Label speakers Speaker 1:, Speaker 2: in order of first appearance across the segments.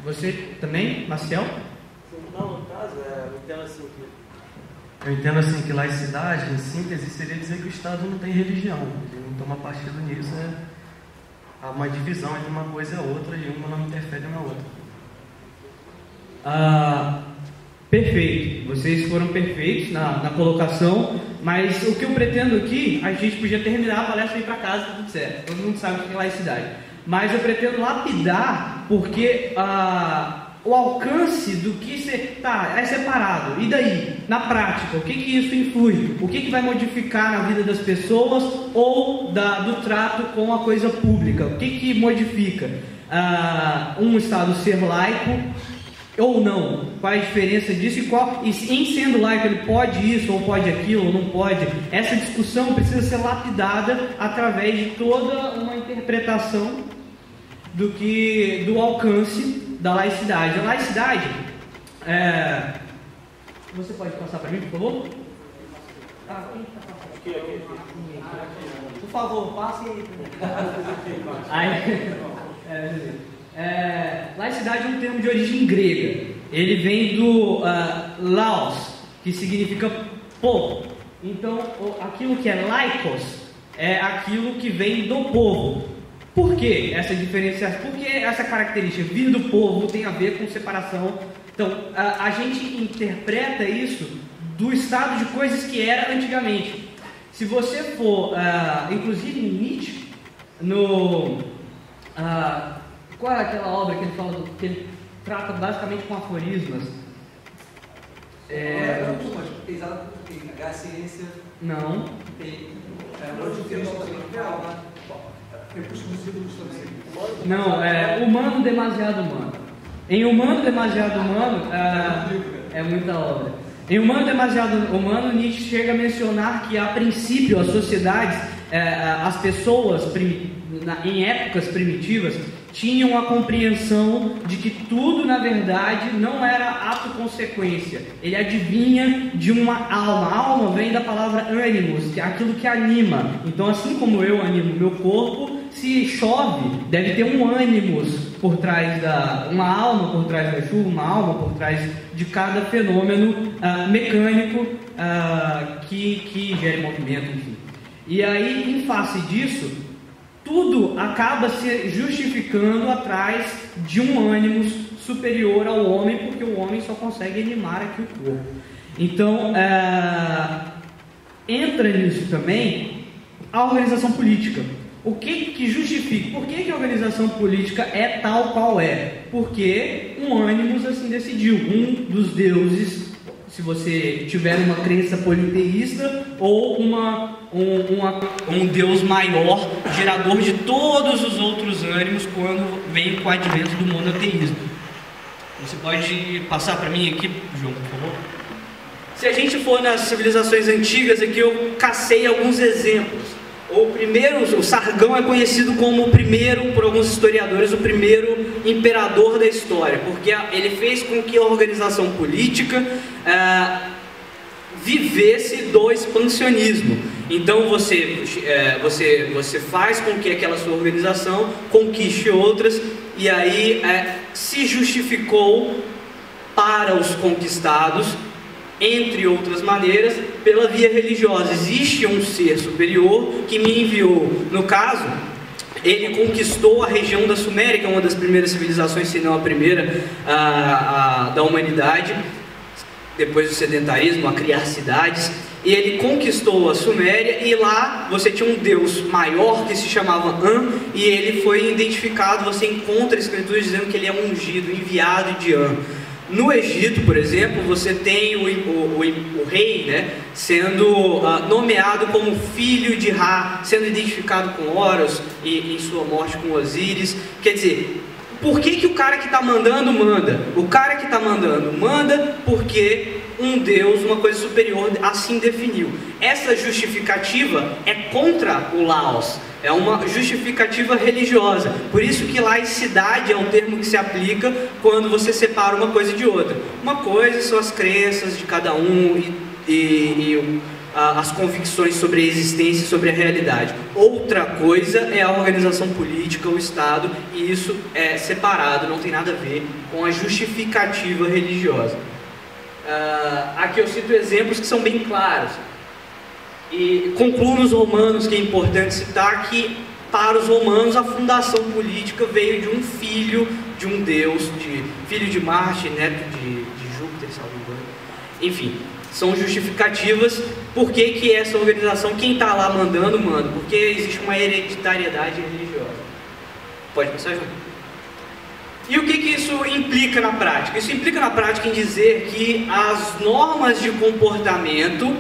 Speaker 1: Você também, Marcel?
Speaker 2: Não, no caso, eu entendo assim que...
Speaker 3: Eu entendo assim que laicidade, em síntese, seria dizer que o Estado não tem religião. Ele não toma partido nisso, há uma divisão entre uma coisa e a outra, e uma não interfere na outra.
Speaker 1: Perfeito, vocês foram perfeitos na colocação, mas o que eu pretendo aqui, a gente podia terminar a palestra e ir para casa, tudo certo, todo mundo sabe o que é laicidade, mas eu pretendo lapidar, porque o alcance do que é separado, e daí, na prática, o que isso influi, o que vai modificar na vida das pessoas ou do trato com a coisa pública, o que modifica um Estado ser laico ou não, qual é a diferença disso e em sendo laico ele pode isso ou pode aquilo ou não pode. Essa discussão precisa ser lapidada através de toda uma interpretação do alcance da laicidade. A laicidade você pode passar para mim, por favor? Aqui. Por favor, passe aí. Laicidade é um termo de origem grega. Ele vem do laos, que significa povo. Então, aquilo que é laikos é aquilo que vem do povo. Por que essa diferenciação? Por que essa característica? Vir do povo tem a ver com separação. Então, a gente interpreta isso do estado de coisas que era antigamente. Se você for, inclusive em Nietzsche, qual é aquela obra que ele fala, que ele trata basicamente com aforismas?
Speaker 4: A ciência.
Speaker 1: Não. Não, humano demasiado humano. Em Humano demasiado humano é muita obra. Em Humano demasiado humano, Nietzsche chega a mencionar que a princípio as sociedades, as pessoas em épocas primitivas tinham a compreensão de que tudo na verdade não era ato-consequência, ele adivinha de uma alma. A alma vem da palavra ânimos, que é aquilo que anima. Então, assim como eu animo meu corpo, se chove, deve ter um ânimos por trás uma alma por trás da chuva, uma alma por trás de cada fenômeno mecânico que gere movimento, enfim. E aí, em face disso, tudo acaba se justificando atrás de um ânimos superior ao homem, porque o homem só consegue animar aqui o corpo. Então, entra nisso também a organização política. O que justifica? Por que a organização política é tal qual é? Porque um ânimos assim decidiu. Um dos deuses, se você tiver uma crença politeísta, ou um Deus maior, gerador de todos os outros ânimos, quando vem com o advento do monoteísmo. Você pode passar para mim aqui, João, por favor? Se a gente for nas civilizações antigas, aqui eu cacei alguns exemplos. O Sargão é conhecido como o primeiro, por alguns historiadores, o primeiro imperador da história, porque ele fez com que a organização política vivesse do expansionismo. Então você faz com que aquela sua organização conquiste outras, e aí se justificou para os conquistados, entre outras maneiras, pela via religiosa. Existe um ser superior que me enviou. No caso, ele conquistou a região da Suméria, que é uma das primeiras civilizações, se não a primeira da humanidade, depois do sedentarismo, a criar cidades. E ele conquistou a Suméria, e lá você tinha um deus maior que se chamava An, e ele foi identificado. Você encontra escrituras dizendo que ele é ungido, enviado de An. No Egito, por exemplo, você tem o rei, né, sendo nomeado como filho de Ra, sendo identificado com Horus e em sua morte com Osíris. Quer dizer, por que o cara que está mandando manda? O cara que está mandando manda porque um Deus, uma coisa superior, assim definiu. Essa justificativa é contra o Laos, é uma justificativa religiosa. Por isso que laicidade é um termo que se aplica quando você separa uma coisa de outra. Uma coisa são as crenças de cada um e as convicções sobre a existência e sobre a realidade. Outra coisa é a organização política, o Estado, e isso é separado, não tem nada a ver com a justificativa religiosa. Aqui eu cito exemplos que são bem claros. E concluo nos Romanos, que é importante citar que, para os romanos, a fundação política veio de um filho de um deus, filho de Marte, neto de Júpiter, salvo engano. Enfim, são justificativas. Por que essa organização, quem está lá mandando, manda? Porque existe uma hereditariedade religiosa. Pode passar, João? E o que isso implica na prática? Isso implica na prática em dizer que as normas de comportamento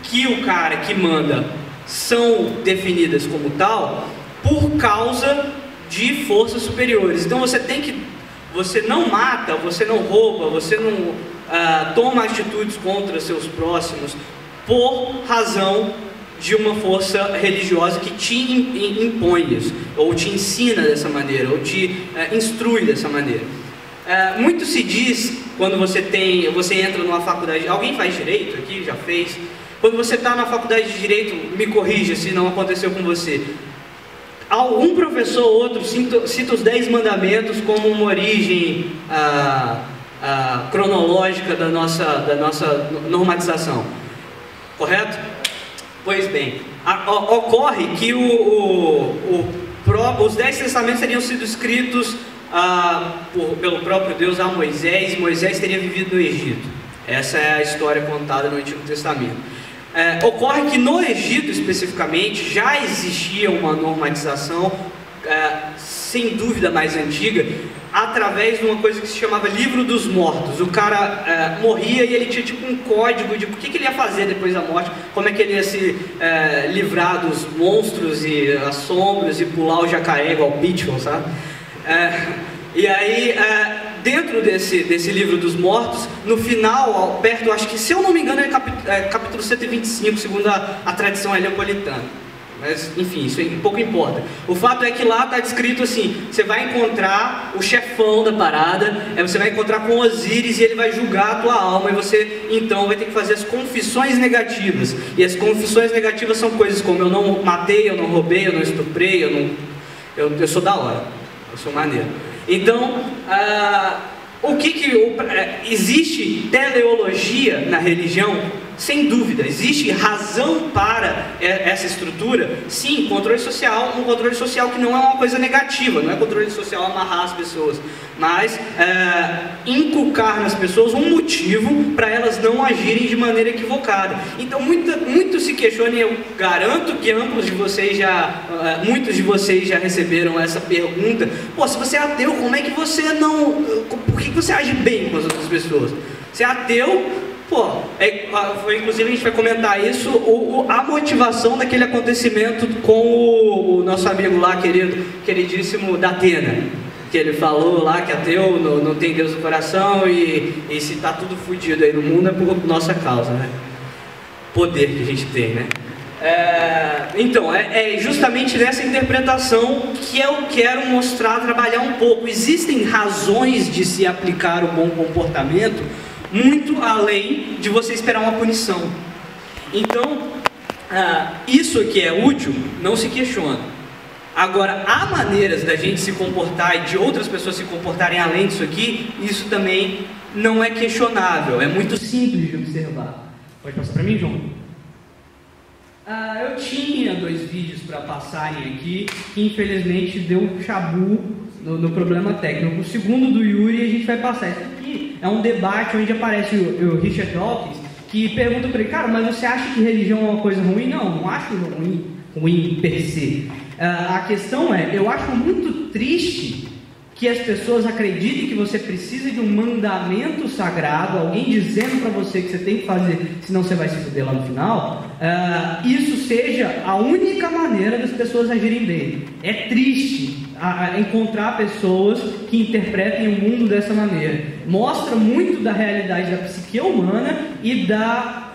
Speaker 1: que o cara que manda são definidas como tal por causa de forças superiores. Então você não mata, você não rouba, você não toma atitudes contra seus próximos por razão de uma força religiosa que te impõe isso, ou te ensina dessa maneira, ou te instrui dessa maneira. Muito se diz, quando você entra numa faculdade, alguém faz direito aqui, já fez? Quando você está na faculdade de direito, me corrija se não aconteceu com você, algum professor ou outro cita os 10 mandamentos como uma origem cronológica da nossa normatização, correto? Pois bem, ocorre que os 10 testamentos teriam sido escritos pelo próprio Deus a Moisés, e Moisés teria vivido no Egito. Essa é a história contada no Antigo Testamento. Ocorre que no Egito especificamente já existia uma normatização, sem dúvida mais antiga, através de uma coisa que se chamava Livro dos Mortos. O cara morria e ele tinha tipo um código de o que ele ia fazer depois da morte, como é que ele ia se livrar dos monstros e assombros e pular o jacaré igual o Pitbull, sabe? E aí, dentro desse Livro dos Mortos, no final, perto, acho que, se eu não me engano, é capítulo 125, segundo a tradição heliopolitana. Mas, enfim, isso pouco importa. O fato é que lá está descrito assim: você vai encontrar o chefão da parada, você vai encontrar com Osíris e ele vai julgar a tua alma, e você, então, vai ter que fazer as confissões negativas. E as confissões negativas são coisas como: eu não matei, eu não roubei, eu não estuprei, eu sou da hora, eu sou maneiro. Então, existe teleologia na religião? Sem dúvida, existe razão para essa estrutura? Sim, controle social, um controle social que não é uma coisa negativa, não é controle social amarrar as pessoas, mas inculcar nas pessoas um motivo para elas não agirem de maneira equivocada. Então muito se questiona, e eu garanto que muitos de vocês já receberam essa pergunta: pô, se você é ateu, como é que você não... por que você age bem com as outras pessoas? Se é ateu... inclusive a gente vai comentar isso, a motivação daquele acontecimento com o nosso amigo lá, queridíssimo Datena, que ele falou lá que ateu não tem Deus no coração, e se tá tudo fudido aí no mundo é por nossa causa, né? Poder que a gente tem, né? Então, é justamente nessa interpretação que eu quero mostrar, trabalhar um pouco. Existem razões de se aplicar o bom comportamento muito além de você esperar uma punição. Então, isso que é útil, não se questiona. Agora, há maneiras da gente se comportar e de outras pessoas se comportarem além disso aqui, isso também não é questionável, é muito simples de observar. Pode passar para mim, João? Eu tinha 2 vídeos para passarem aqui, que infelizmente deu um chabu no problema técnico. O segundo do Yuri a gente vai passar. Isso aqui é um debate onde aparece o Richard Dawkins, que pergunta para ele: cara, mas você acha que religião é uma coisa ruim? Não acho ruim per se. A questão eu acho muito triste que as pessoas acreditem que você precisa de um mandamento sagrado, alguém dizendo para você que você tem que fazer, senão você vai se fuder lá no final. Isso seja a única maneira das pessoas agirem bem. É triste encontrar pessoas que interpretem o mundo dessa maneira. Mostra muito da realidade da psique humana e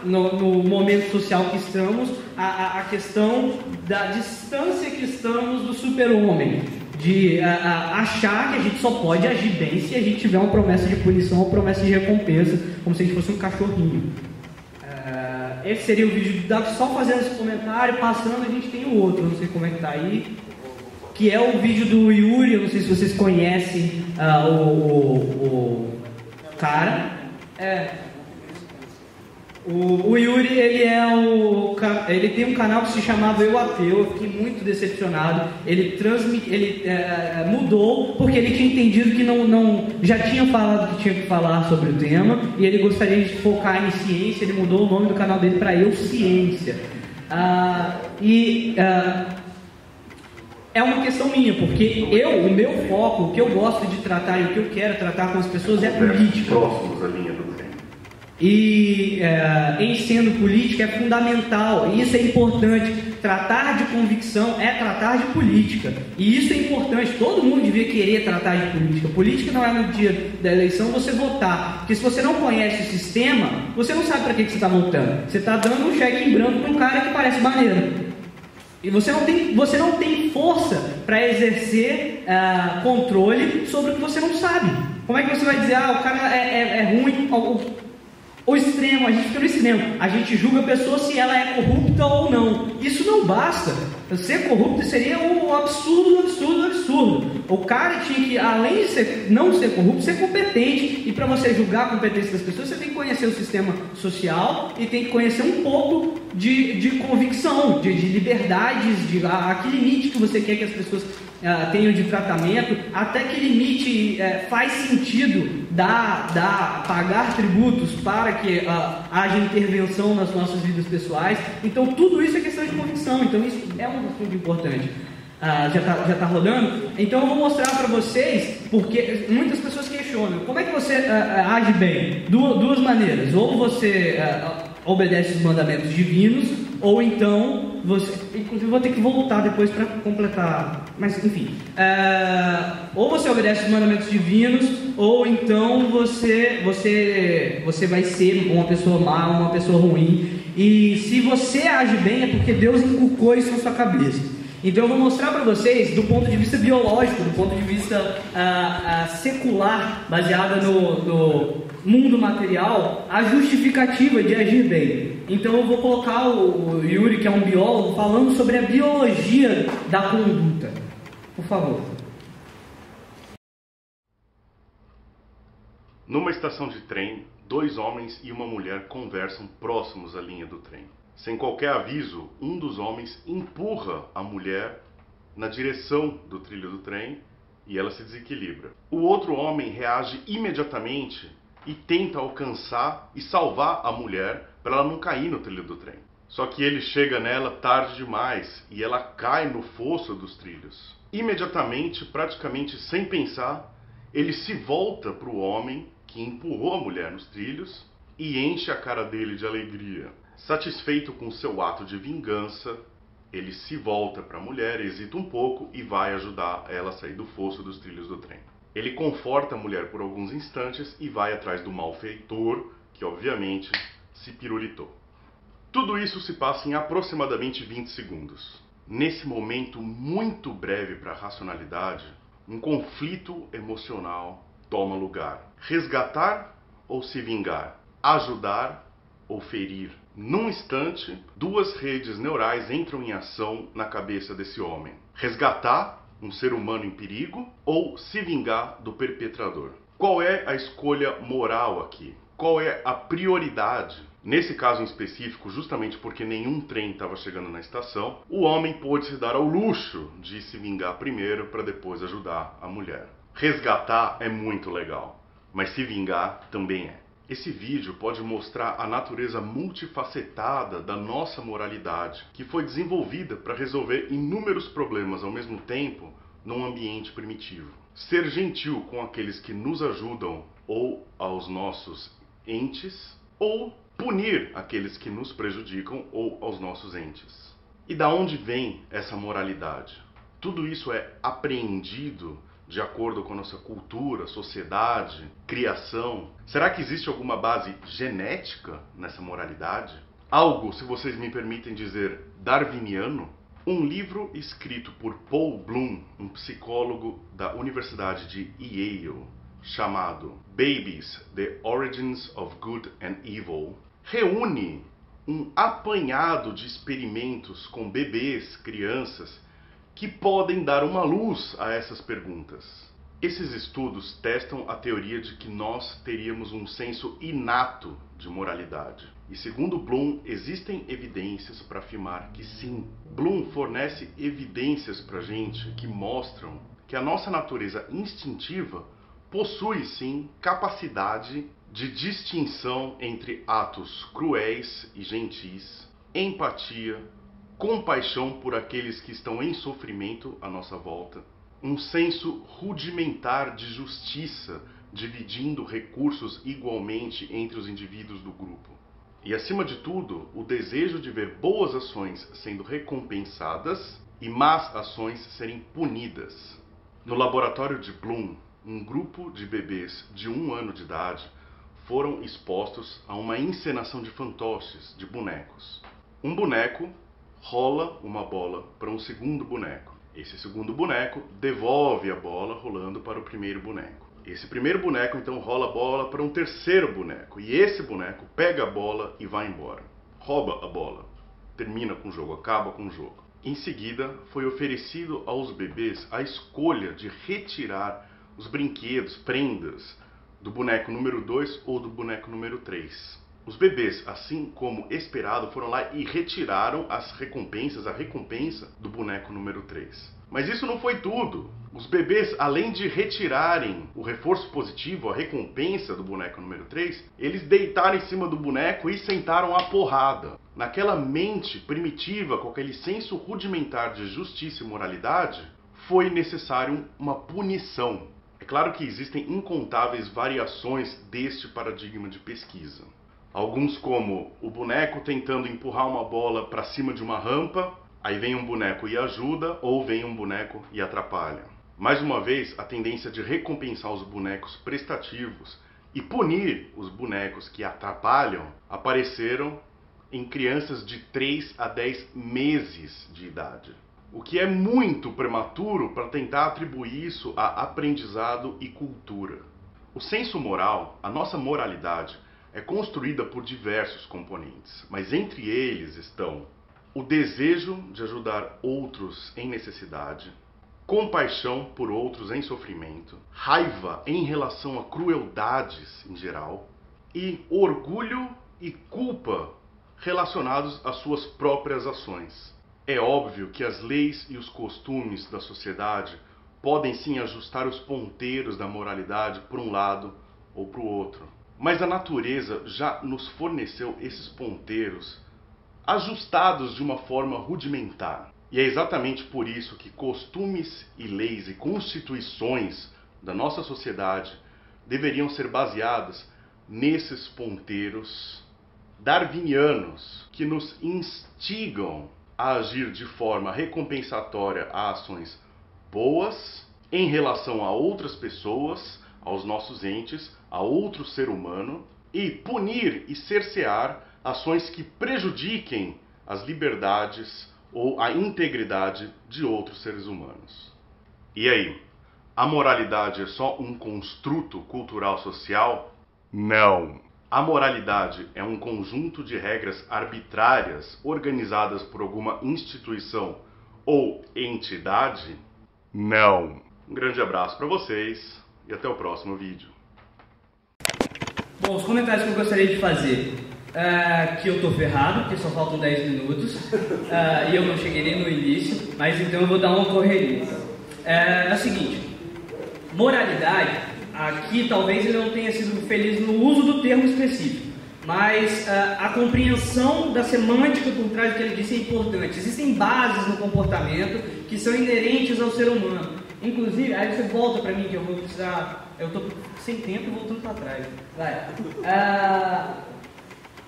Speaker 1: no momento social que estamos, a questão da distância que estamos do super-homem, de achar que a gente só pode agir bem se a gente tiver uma promessa de punição ou promessa de recompensa, como se a gente fosse um cachorrinho.
Speaker 5: esse seria o vídeo do Davi, só fazendo esse comentário, passando a gente tem o outro, não sei como é que tá aí, que é o vídeo do Yuri, eu não sei se vocês conhecem o cara. O Yuri, ele tem um canal que se chamava Eu Ateu. Eu fiquei muito decepcionado. Ele mudou porque ele tinha entendido que já tinha falado que tinha que falar sobre o tema e ele gostaria de focar em ciência. Ele mudou o nome do canal dele para Eu Ciência. É uma questão minha, porque o meu foco, o que eu gosto de tratar e o que eu quero tratar com as pessoas é política.
Speaker 6: Próximos à linha do trem.
Speaker 5: E em sendo política é fundamental, e isso é importante. Tratar de convicção é tratar de política, e isso é importante. Todo mundo devia querer tratar de política. Política não é no dia da eleição você votar, porque se você não conhece o sistema, você não sabe para que você está votando. Você está dando um cheque em branco para um cara que parece maneiro, e você não tem força para exercer controle sobre o que você não sabe. Como é que você vai dizer, o cara é ruim? O extremo, a gente fica no extremo, a gente julga a pessoa se ela é corrupta ou não. Isso não basta. Ser corrupto seria um absurdo. O cara tinha que, além de não ser corrupto, ser competente. E para você julgar a competência das pessoas, você tem que conhecer o sistema social e tem que conhecer um pouco de convicção, de liberdades, a que limite que você quer que as pessoas tenham de tratamento, até que limite faz sentido pagar tributos para que haja intervenção nas nossas vidas pessoais. Então tudo isso é questão de convicção, então isso é um assunto importante. Já tá rodando? Então eu vou mostrar para vocês, porque muitas pessoas questionam, como é que você age bem? Duas maneiras, ou você obedece os mandamentos divinos, ou então você, inclusive vou ter que voltar depois para completar, mas enfim, ou você obedece os mandamentos divinos, ou então você vai ser uma pessoa má, uma pessoa ruim. E se você age bem é porque Deus inculcou isso na sua cabeça. Então eu vou mostrar para vocês, do ponto de vista biológico, do ponto de vista secular, baseada no mundo material, a justificativa de agir bem. Então eu vou colocar o Yuri, que é um biólogo, falando sobre a biologia da conduta. Por favor.
Speaker 6: Numa estação de trem, 2 homens e uma mulher conversam próximos à linha do trem. Sem qualquer aviso, um dos homens empurra a mulher na direção do trilho do trem e ela se desequilibra. O outro homem reage imediatamente e tenta alcançar e salvar a mulher para ela não cair no trilho do trem. Só que ele chega nela tarde demais e ela cai no fosso dos trilhos. Imediatamente, praticamente sem pensar, ele se volta para o homem que empurrou a mulher nos trilhos e enche a cara dele de alegria. Satisfeito com seu ato de vingança, ele se volta para a mulher, hesita um pouco e vai ajudar ela a sair do fosso dos trilhos do trem. Ele conforta a mulher por alguns instantes e vai atrás do malfeitor, que obviamente se pirulitou. Tudo isso se passa em aproximadamente 20 segundos. Nesse momento muito breve para a racionalidade, um conflito emocional toma lugar. Resgatar ou se vingar? Ajudar ou ferir? Num instante, 2 redes neurais entram em ação na cabeça desse homem. Resgatar um ser humano em perigo ou se vingar do perpetrador? Qual é a escolha moral aqui? Qual é a prioridade? Nesse caso em específico, justamente porque nenhum trem estava chegando na estação, o homem pôde se dar ao luxo de se vingar primeiro para depois ajudar a mulher. Resgatar é muito legal, mas se vingar também é. Esse vídeo pode mostrar a natureza multifacetada da nossa moralidade, que foi desenvolvida para resolver inúmeros problemas ao mesmo tempo num ambiente primitivo. Ser gentil com aqueles que nos ajudam ou aos nossos entes, ou punir aqueles que nos prejudicam ou aos nossos entes. E da onde vem essa moralidade? Tudo isso é apreendido de acordo com a nossa cultura, sociedade, criação? Será que existe alguma base genética nessa moralidade? Algo, se vocês me permitem dizer, darwiniano? Um livro escrito por Paul Bloom, um psicólogo da Universidade de Yale, chamado Babies: The Origins of Good and Evil, reúne um apanhado de experimentos com bebês, crianças, que podem dar uma luz a essas perguntas. Esses estudos testam a teoria de que nós teríamos um senso inato de moralidade. E segundo Bloom, existem evidências para afirmar que sim. Bloom fornece evidências para a gente que mostram que a nossa natureza instintiva possui sim capacidade de distinção entre atos cruéis e gentis, empatia, compaixão por aqueles que estão em sofrimento à nossa volta, um senso rudimentar de justiça, dividindo recursos igualmente entre os indivíduos do grupo. E acima de tudo, o desejo de ver boas ações sendo recompensadas e más ações serem punidas. No laboratório de Bloom, um grupo de bebês de 1 ano de idade foram expostos a uma encenação de fantoches, de bonecos. Um boneco rola uma bola para um segundo boneco. Esse segundo boneco devolve a bola rolando para o primeiro boneco. Esse primeiro boneco então rola a bola para um terceiro boneco. E esse boneco pega a bola e vai embora. Rouba a bola. Termina com o jogo, acaba com o jogo. Em seguida, foi oferecido aos bebês a escolha de retirar os brinquedos, prendas, do boneco número 2 ou do boneco número 3. Os bebês, assim como esperado, foram lá e retiraram a recompensa do boneco número 3. Mas isso não foi tudo. Os bebês, além de retirarem o reforço positivo, a recompensa do boneco número 3, eles deitaram em cima do boneco e sentaram a porrada. Naquela mente primitiva, com aquele senso rudimentar de justiça e moralidade, foi necessário uma punição. É claro que existem incontáveis variações deste paradigma de pesquisa. Alguns como o boneco tentando empurrar uma bola para cima de uma rampa, aí vem um boneco e ajuda, ou vem um boneco e atrapalha. Mais uma vez, a tendência de recompensar os bonecos prestativos e punir os bonecos que atrapalham apareceram em crianças de 3 a 10 meses de idade. O que é muito prematuro para tentar atribuir isso a aprendizado e cultura. O senso moral, a nossa moralidade, é construída por diversos componentes, mas entre eles estão o desejo de ajudar outros em necessidade, compaixão por outros em sofrimento, raiva em relação a crueldades em geral e orgulho e culpa relacionados às suas próprias ações. É óbvio que as leis e os costumes da sociedade podem sim ajustar os ponteiros da moralidade para um lado ou para o outro. Mas a natureza já nos forneceu esses ponteiros ajustados de uma forma rudimentar. E é exatamente por isso que costumes e leis e constituições da nossa sociedade deveriam ser baseadas nesses ponteiros darwinianos que nos instigam a agir de forma recompensatória a ações boas em relação a outras pessoas, aos nossos entes, a outro ser humano, e punir e cercear ações que prejudiquem as liberdades ou a integridade de outros seres humanos. E aí, a moralidade é só um construto cultural social? Não! A moralidade é um conjunto de regras arbitrárias organizadas por alguma instituição ou entidade? Não! Um grande abraço para vocês e até o próximo vídeo.
Speaker 5: Bom, os comentários que eu gostaria de fazer que eu tô ferrado, porque só faltam 10 minutos e eu não cheguei nem no início, mas então eu vou dar uma correria. É o seguinte, moralidade, aqui talvez ele não tenha sido feliz no uso do termo específico, mas a compreensão da semântica por trás do que ele disse é importante. Existem bases no comportamento que são inerentes ao ser humano. Inclusive, aí você volta para mim que eu vou precisar, eu tô sem tempo e voltando para trás. Vai.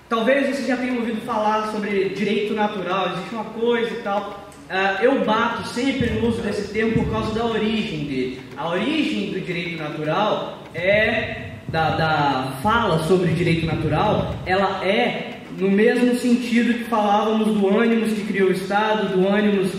Speaker 5: Talvez você já tenha ouvido falar sobre direito natural, existe uma coisa e tal. Eu bato sempre no uso desse termo por causa da origem dele. A origem do direito natural da fala sobre direito natural, ela é no mesmo sentido que falávamos do ânimos que criou o Estado, do ânimos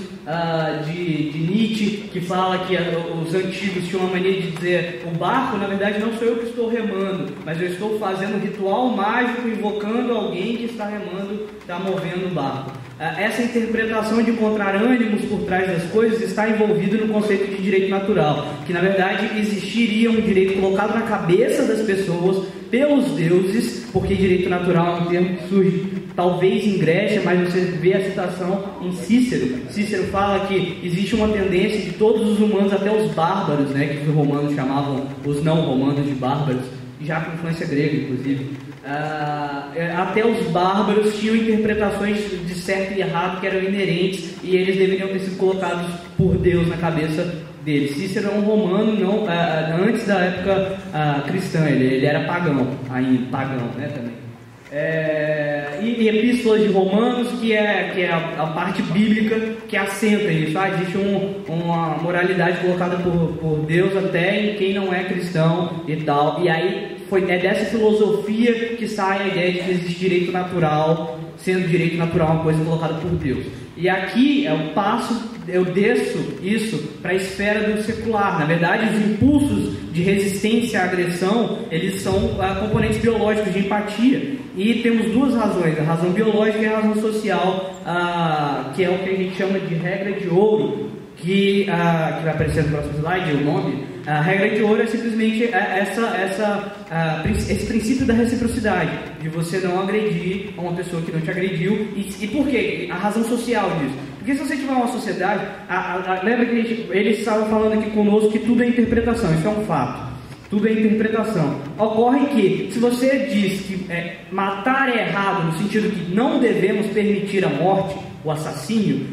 Speaker 5: de Nietzsche, que fala que os antigos tinham uma mania de dizer: o barco, na verdade, não sou eu que estou remando, mas eu estou fazendo um ritual mágico, invocando alguém que está remando, está movendo o barco. Essa interpretação de encontrar ânimos por trás das coisas está envolvida no conceito de direito natural, que na verdade existiria um direito colocado na cabeça das pessoas pelos deuses, porque direito natural é um termo que surge talvez em Grécia, mas você vê a citação em Cícero. Cícero fala que existe uma tendência de todos os humanos, até os bárbaros, né, que os romanos chamavam os não romanos de bárbaros, já com influência grega, inclusive. Até os bárbaros tinham interpretações de certo e errado que eram inerentes e eles deveriam ter sido colocados por Deus na cabeça deles. Cícero era um romano não, antes da época cristã, ele era pagão, ainda pagão, né, também. E epístolas de Romanos, que é a parte bíblica que assenta isso. Existe uma moralidade colocada por Deus até em quem não é cristão e tal. E aí é dessa filosofia que sai a ideia de que existe direito natural, sendo direito natural uma coisa colocada por Deus. E aqui eu desço isso para a esfera do secular. Na verdade, os impulsos de resistência à agressão, eles são componentes biológicos de empatia. E temos duas razões, a razão biológica e a razão social, que é o que a gente chama de regra de ouro, que vai aparecer no próximo slide, o nome. A regra de ouro é simplesmente esse princípio da reciprocidade, de você não agredir a uma pessoa que não te agrediu. E por quê? A razão social disso. Porque se você tiver uma sociedade, lembra que eles estavam falando aqui conosco que tudo é interpretação, isso é um fato. Tudo é interpretação. Ocorre que, se você diz que matar é errado, no sentido que não devemos permitir a morte, o assassínio,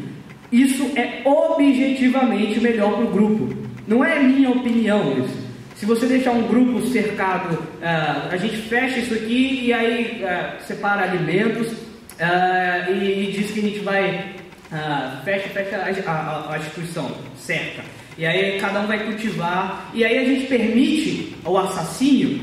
Speaker 5: isso é objetivamente melhor para o grupo. Não é minha opinião isso. Se você deixar um grupo cercado, a gente fecha isso aqui e aí separa alimentos e diz que a gente vai... fecha a instituição certa. E aí cada um vai cultivar. E aí a gente permite o assassínio.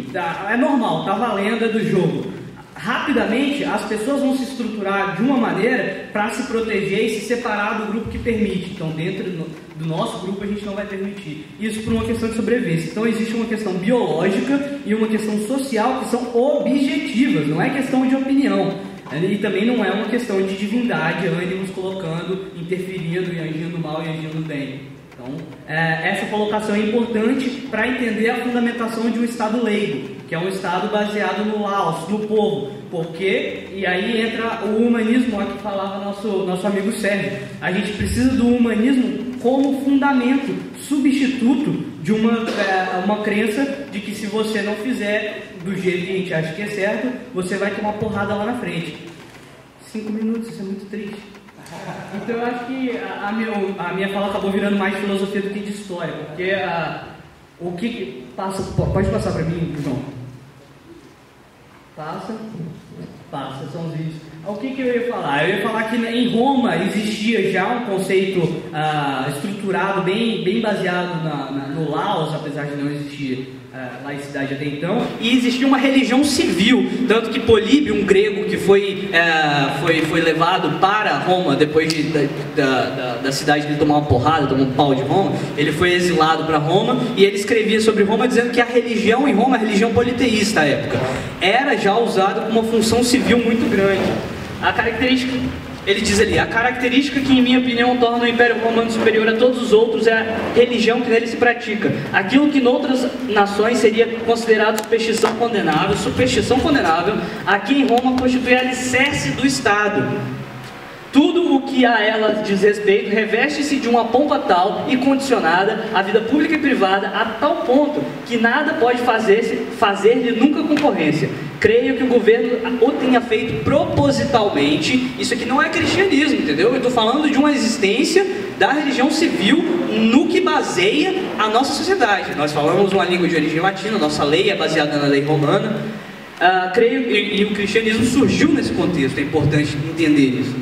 Speaker 5: É normal, tá valendo, é do jogo. Rapidamente as pessoas vão se estruturar de uma maneira para se proteger e se separar do grupo que permite. Então dentro do nosso grupo a gente não vai permitir. Isso por uma questão de sobrevivência. Então existe uma questão biológica e uma questão social que são objetivas, não é questão de opinião. E também não é uma questão de divindade, ânimos colocando, interferindo e agindo mal e agindo bem. Então, essa colocação é importante para entender a fundamentação de um Estado leigo, que é um Estado baseado no laos, no povo. Porque, e aí entra o humanismo, que falava nosso amigo Sérgio. A gente precisa do humanismo como fundamento, substituto de uma crença de que se você não fizer do jeito que a gente acha que é certo, você vai tomar porrada lá na frente. 5 minutos, isso é muito triste. Então eu acho que a minha fala acabou virando mais filosofia do que de história, porque o que passa... Pode passar para mim, João? Passa, são os vídeos. O que eu ia falar? Eu ia falar que em Roma existia já um conceito estruturado, bem baseado no laos, apesar de não existir laicidade até então, e existia uma religião civil, tanto que Políbio, um grego que foi levado para Roma depois da cidade dele tomar uma porrada, tomar um pau de Roma, ele foi exilado para Roma e ele escrevia sobre Roma dizendo que a religião em Roma, a religião politeísta à época, era já usada com uma função civil muito grande. A característica, ele diz ali, a característica que em minha opinião torna o Império Romano superior a todos os outros é a religião que nele se pratica. Aquilo que em outras nações seria considerado superstição condenável, aqui em Roma constitui alicerce do Estado. Tudo o que a ela diz respeito reveste-se de uma pompa tal e condicionada à vida pública e privada a tal ponto que nada pode fazer-lhe nunca concorrência. Creio que o governo o tenha feito propositalmente. Isso aqui não é cristianismo, entendeu? Eu estou falando de uma existência da religião civil no que baseia a nossa sociedade. Nós falamos uma língua de origem latina, nossa lei é baseada na lei romana. Creio, e o cristianismo surgiu nesse contexto, é importante entender isso.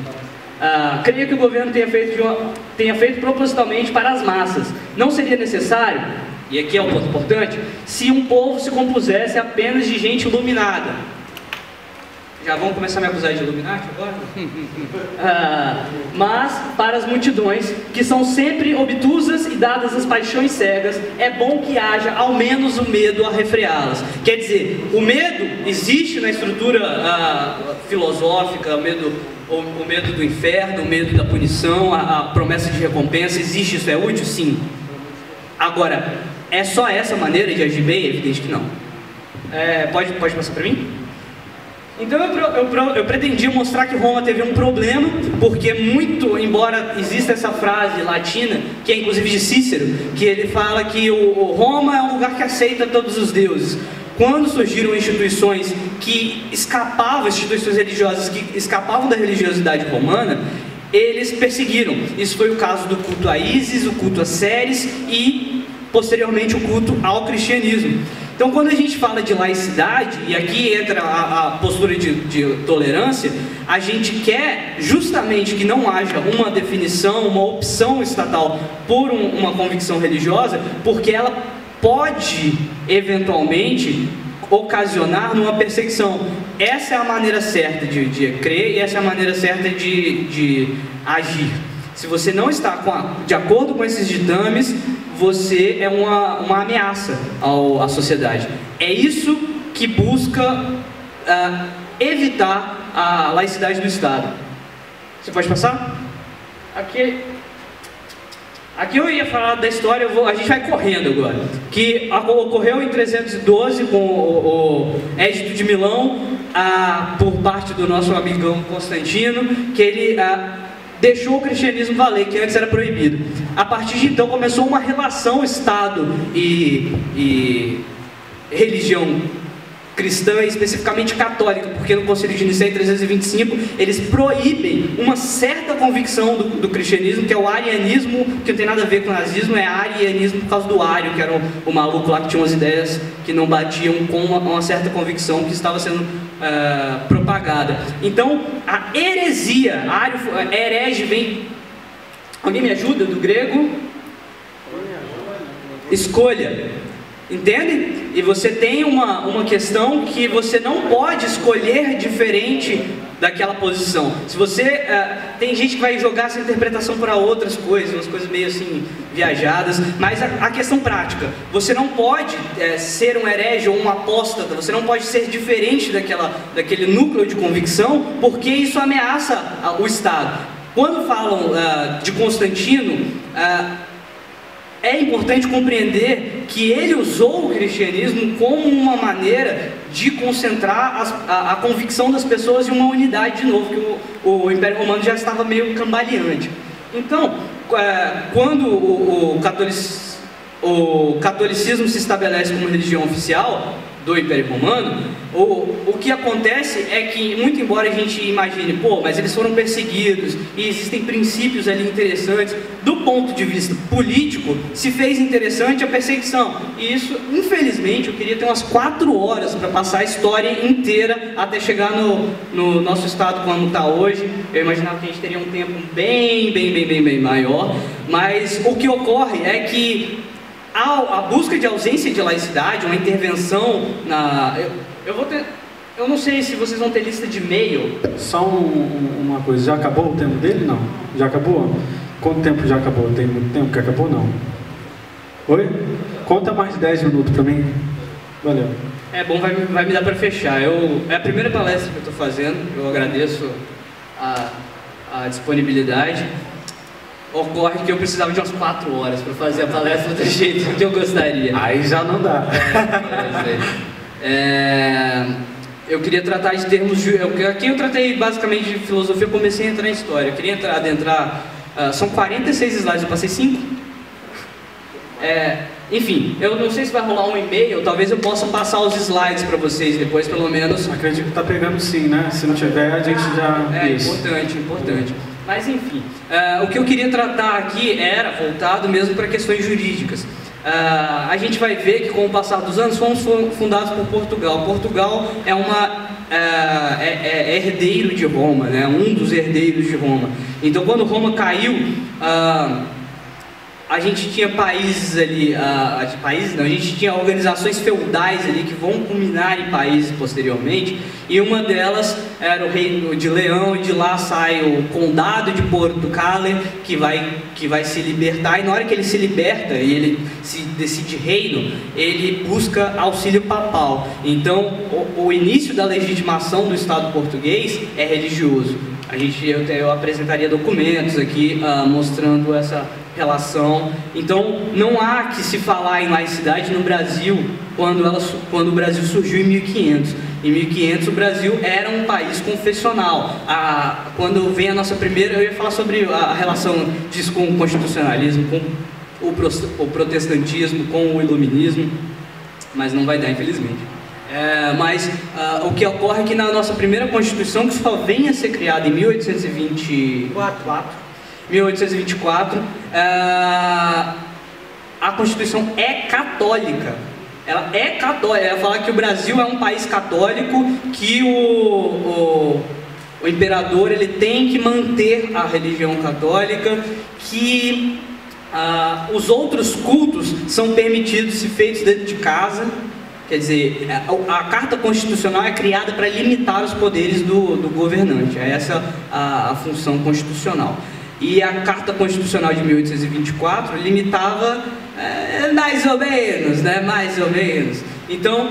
Speaker 5: Creio que o governo tenha feito propositalmente para as massas. Não seria necessário, e aqui é um ponto importante, se um povo se compusesse apenas de gente iluminada.
Speaker 1: Já vão começar a me acusar de Illuminati agora? Mas, para as multidões, que são sempre obtusas e dadas às paixões cegas, é bom que haja ao menos o medo a refreá-las. Quer dizer, o medo existe na estrutura filosófica, o medo do inferno, o medo da punição, a promessa de recompensa, existe, isso é útil? Sim. Agora, é só essa maneira de agir bem? É evidente que não. Pode passar para mim? Então eu pretendia mostrar que Roma teve um problema, porque embora exista essa frase latina, que é inclusive de Cícero, que ele fala que o Roma é um lugar que aceita todos os deuses. Quando surgiram instituições instituições religiosas que escapavam da religiosidade romana, eles perseguiram. Isso foi o caso do culto a Ísis, o culto a Ceres e, posteriormente, o culto ao cristianismo. Então, quando a gente fala de laicidade, e aqui entra a postura de tolerância, a gente quer justamente que não haja uma definição, uma opção estatal por uma convicção religiosa, porque ela pode, eventualmente, ocasionar numa perseguição. Essa é a maneira certa de crer e essa é a maneira certa de agir. Se você não está de acordo com esses ditames, você é uma ameaça à sociedade. É isso que busca evitar a laicidade do Estado. Você pode passar? Aqui eu ia falar da história, a gente vai correndo agora. Que ocorreu em 312 com o Édito de Milão, por parte do nosso amigão Constantino, que ele deixou o cristianismo valer, que antes era proibido. A partir de então começou uma relação Estado e religião cristã, especificamente católica, porque no Concílio de Nicéia em 325 eles proíbem uma certa convicção do cristianismo, que é o arianismo, que não tem nada a ver com o nazismo, é arianismo por causa do Ário, que era o maluco lá que tinha umas ideias que não batiam com uma certa convicção que estava sendo propagada. Então, a heresia, herege vem... Alguém me ajuda? Do grego? Escolha. Entende? E você tem uma questão que você não pode escolher diferente daquela posição. Se você... tem gente que vai jogar essa interpretação para outras coisas, umas coisas meio assim, viajadas, mas a questão prática, você não pode ser um herege ou um apóstata, você não pode ser diferente daquele núcleo de convicção, porque isso ameaça o Estado. Quando falam de Constantino, é importante compreender que ele usou o cristianismo como uma maneira de concentrar a convicção das pessoas em uma unidade de novo, que o Império Romano já estava meio cambaleante. Então, quando o catolicismo se estabelece como religião oficial do Império Romano, o que acontece é que, muito embora a gente imagine, mas eles foram perseguidos e existem princípios ali interessantes, do ponto de vista político, se fez interessante a perseguição. E isso, infelizmente, eu queria ter umas 4 horas para passar a história inteira até chegar no nosso estado como está hoje. Eu imaginava que a gente teria um tempo bem maior, mas o que ocorre é que a busca de ausência de laicidade, uma intervenção eu não sei se vocês vão ter lista de e-mail.
Speaker 7: Só uma coisa, já acabou o tempo dele? Não? Já acabou? Quanto tempo já acabou? Tem muito tempo que acabou? Não? Oi? Conta mais de 10 minutos para mim. Valeu.
Speaker 1: É bom, vai me dar para fechar. É a primeira palestra que eu estou fazendo, eu agradeço a disponibilidade. Ocorre que eu precisava de umas 4 horas para fazer a palestra do jeito que eu gostaria.
Speaker 7: Aí já não dá.
Speaker 1: Eu queria tratar de termos... Aqui eu tratei basicamente de filosofia, eu comecei a entrar em história. Eu queria adentrar... são 46 slides, eu passei 5. Enfim, eu não sei se vai rolar um e-mail, talvez eu possa passar os slides para vocês depois, pelo menos.
Speaker 7: Acredito que está pegando sim, né? Se não tiver, a gente já...
Speaker 1: Importante. Mas enfim, o que eu queria tratar aqui era voltado mesmo para questões jurídicas. A gente vai ver que com o passar dos anos fomos fundados por Portugal. Portugal é herdeiro de Roma, né? Um dos herdeiros de Roma. Então quando Roma caiu, a gente tinha países ali, a gente tinha organizações feudais ali que vão culminar em países posteriormente, e uma delas era o Reino de Leão, e de lá sai o Condado de Porto-Calle, que vai se libertar, e na hora que ele se liberta e ele se decide reino, ele busca auxílio papal. Então o início da legitimação do Estado português é religioso. Eu apresentaria documentos aqui mostrando essa relação. Então não há que se falar em laicidade no Brasil quando o Brasil surgiu em 1500. Em 1500 o Brasil era um país confessional. Quando vem a nossa primeira, eu ia falar sobre a relação disso com o constitucionalismo, com o protestantismo, com o iluminismo, mas não vai dar, infelizmente. O que ocorre é que na nossa primeira Constituição, que só vem a ser criada em 1824, a Constituição é católica. Ela é católica. Ela fala que o Brasil é um país católico, que o imperador ele tem que manter a religião católica, que os outros cultos são permitidos se feitos dentro de casa. Quer dizer, a Carta Constitucional é criada para limitar os poderes do governante. É essa a função constitucional. E a Carta Constitucional de 1824 limitava mais ou menos, né? Mais ou menos. Então,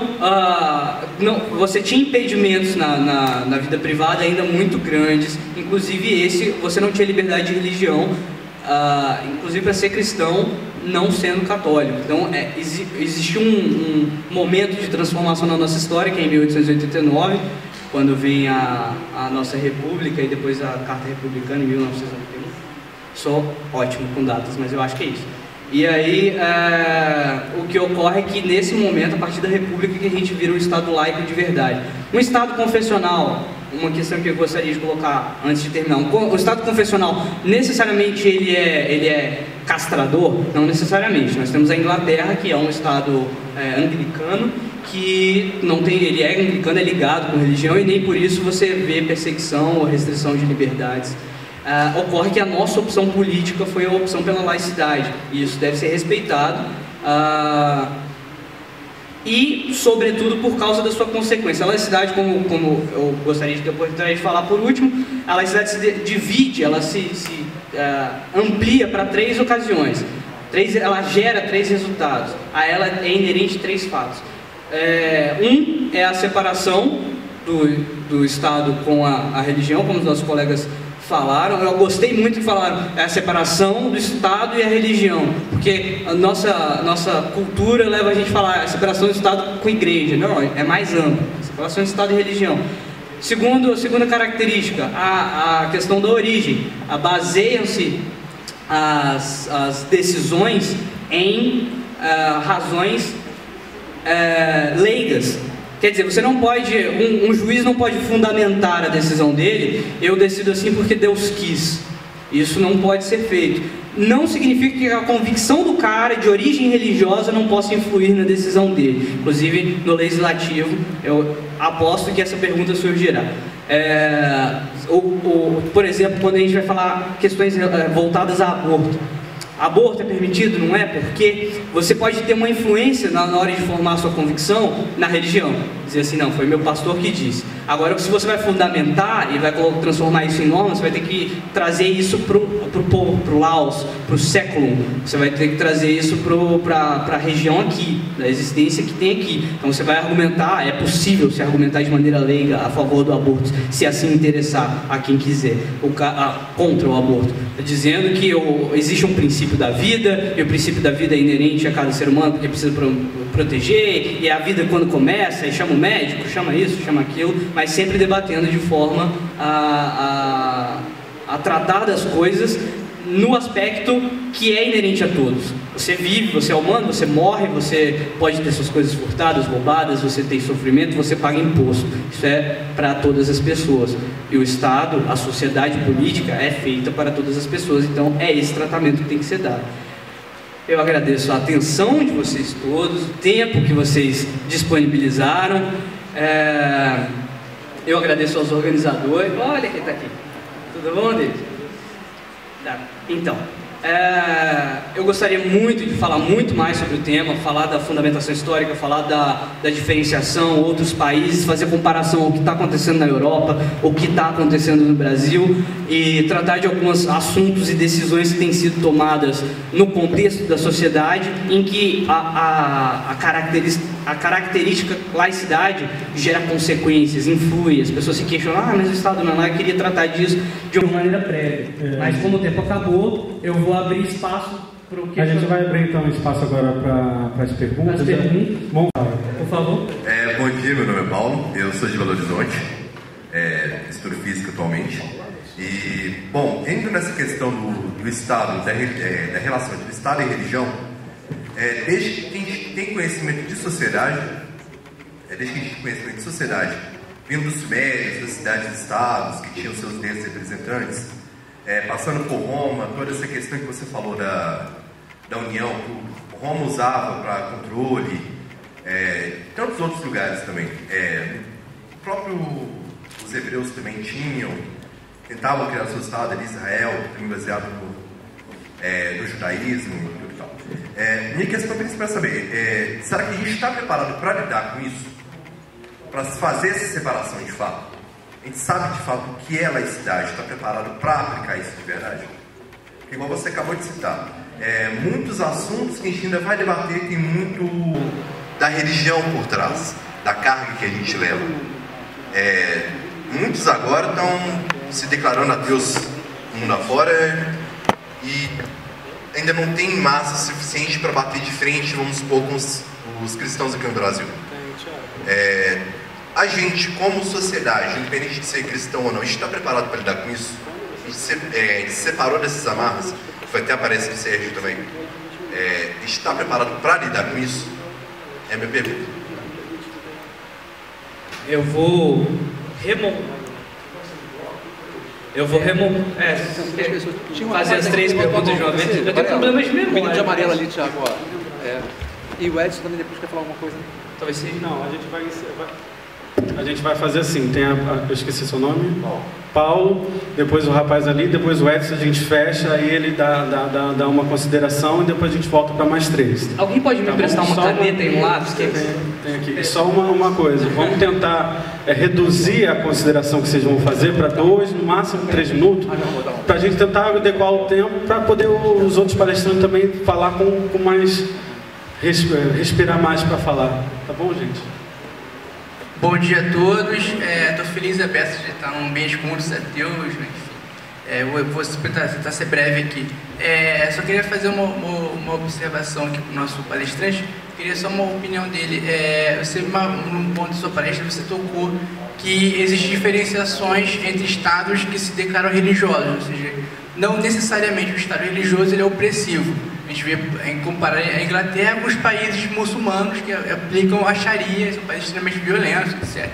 Speaker 1: você tinha impedimentos na vida privada ainda muito grandes. Inclusive você não tinha liberdade de religião, inclusive para ser cristão, não sendo católico. Então existe um momento de transformação na nossa história, que é em 1889, quando vem a nossa república, e depois a Carta Republicana em 1991. Sou ótimo com datas, mas eu acho que é isso. E aí o que ocorre é que nesse momento, a partir da república, que a gente vira um Estado laico de verdade. Um Estado confessional, uma questão que eu gostaria de colocar antes de terminar, o Estado confessional necessariamente ele é castrador? Não necessariamente. Nós temos a Inglaterra, que é um Estado anglicano, que não tem, ele é anglicano, é ligado com religião, e nem por isso você vê perseguição ou restrição de liberdades. Ocorre que a nossa opção política foi a opção pela laicidade, e isso deve ser respeitado, e sobretudo por causa da sua consequência. A laicidade, como eu gostaria de ter a oportunidade de falar por último, a laicidade se divide, ela se amplia para 3 ocasiões. Ela gera 3 resultados. A ela é inerente 3 fatos. Um é a separação do Estado com a religião, como os nossos colegas falaram. Eu gostei muito que falaram a separação do Estado e a religião, porque a nossa cultura leva a gente a falar a separação do Estado com a igreja. Não, é mais ampla, a separação do Estado e religião. Segunda característica, a questão da origem. Baseiam-se as decisões em razões leigas. Quer dizer, você não pode, um juiz não pode fundamentar a decisão dele, eu decido assim porque Deus quis. Isso não pode ser feito. Não significa que a convicção do cara de origem religiosa não possa influir na decisão dele. Inclusive, no legislativo, eu aposto que essa pergunta surgirá. Por exemplo, quando a gente vai falar questões voltadas a aborto. Aborto é permitido? Não é? Porque você pode ter uma influência na hora de formar a sua convicção na religião. Dizer assim, não, foi meu pastor que disse. Agora, se você vai fundamentar e vai transformar isso em norma, você vai ter que trazer isso para o povo, para o Laos, para o século. Você vai ter que trazer isso para a região aqui, da existência que tem aqui. Então você vai argumentar, é possível se argumentar de maneira leiga a favor do aborto, se assim interessar a quem quiser, contra o aborto. Dizendo que existe um princípio da vida, e o princípio da vida é inerente a cada ser humano, porque precisa proteger, e a vida quando começa, e chama o médico, chama isso, chama aquilo, mas sempre debatendo de forma a tratar das coisas no aspecto que é inerente a todos. Você vive, você é humano, você morre, você pode ter suas coisas furtadas, roubadas, você tem sofrimento, você paga imposto. Isso é para todas as pessoas. E o Estado, a sociedade política é feita para todas as pessoas, então é esse tratamento que tem que ser dado. Eu agradeço a atenção de vocês todos, o tempo que vocês disponibilizaram. Eu agradeço aos organizadores. Olha quem está aqui. Tudo bom, David? Então, eu gostaria muito de falar muito mais sobre o tema, falar da fundamentação histórica, falar da diferenciação, outros países, fazer comparação ao que está acontecendo na Europa, o que está acontecendo no Brasil e tratar de alguns assuntos e decisões que têm sido tomadas no contexto da sociedade em que a característica laicidade gera consequências, influi, as pessoas se questionam, mas o Estado não é lá, eu queria tratar disso de uma maneira prévia. Mas como o tempo acabou, eu vou abrir espaço para o que...
Speaker 7: A gente vai abrir então espaço agora para as perguntas. Vamos lá.
Speaker 1: Por favor.
Speaker 8: Bom dia, meu nome é Paulo, eu sou de Belo Horizonte, estudo física atualmente. E, bom, indo nessa questão do Estado, da relação entre Estado e religião, desde que a gente tem conhecimento de sociedade, vindo dos sumérios, das cidades-estados, que tinham seus deuses representantes, passando por Roma, toda essa questão que você falou da união, que Roma usava para controle, tantos outros lugares também. Os hebreus também tentavam criar seu Estado ali, Israel, também baseado no judaísmo e tudo e tal. Minha questão principal é saber, será que a gente está preparado para lidar com isso? Para fazer essa separação de fato? A gente sabe de fato o que é laicidade, está preparado para aplicar isso de verdade? Porque, igual você acabou de citar, muitos assuntos que a gente ainda vai debater tem muito da religião por trás, da carga que a gente leva. Muitos agora estão se declarando ateus mundo afora e ainda não tem massa suficiente para bater de frente, vamos supor, com os cristãos aqui no Brasil. A gente, como sociedade, independente de ser cristão ou não, a gente está preparado para lidar com isso? A gente se separou dessas amarras, que foi até aparece do Sérgio também. A gente está preparado para lidar com isso? É a minha pergunta.
Speaker 1: Eu vou fazer as 3 perguntas de uma vez. Eu tenho problemas de memória.
Speaker 4: O menino de amarelo ali, Thiago, ó. E o Edson também depois quer falar alguma coisa?
Speaker 1: Talvez seja.
Speaker 7: Não, a gente vai fazer assim, eu esqueci seu nome? Paulo, depois o rapaz ali, depois o Edson, a gente fecha, aí ele dá uma consideração e depois a gente volta para mais 3.
Speaker 1: Alguém pode me emprestar uma caneta e um lápis?
Speaker 7: Tem aqui. Só uma coisa, vamos tentar reduzir a consideração que vocês vão fazer para 2, no máximo 3 minutos, para a gente tentar adequar o tempo, para poder os outros palestrantes também falar com mais, respirar mais para falar. Tá bom, gente?
Speaker 9: Bom dia a todos, estou feliz e aberto de estar num ambiente com muitos ateus, enfim. Eu vou tentar ser breve aqui. Só queria fazer uma observação aqui para o nosso palestrante, queria só uma opinião dele. Você, num ponto da sua palestra, você tocou que existem diferenciações entre estados que se declaram religiosos, ou seja, não necessariamente o estado religioso ele é opressivo. A gente vê, em comparar a Inglaterra com os países muçulmanos que aplicam a Sharia, são países extremamente violentos, etc.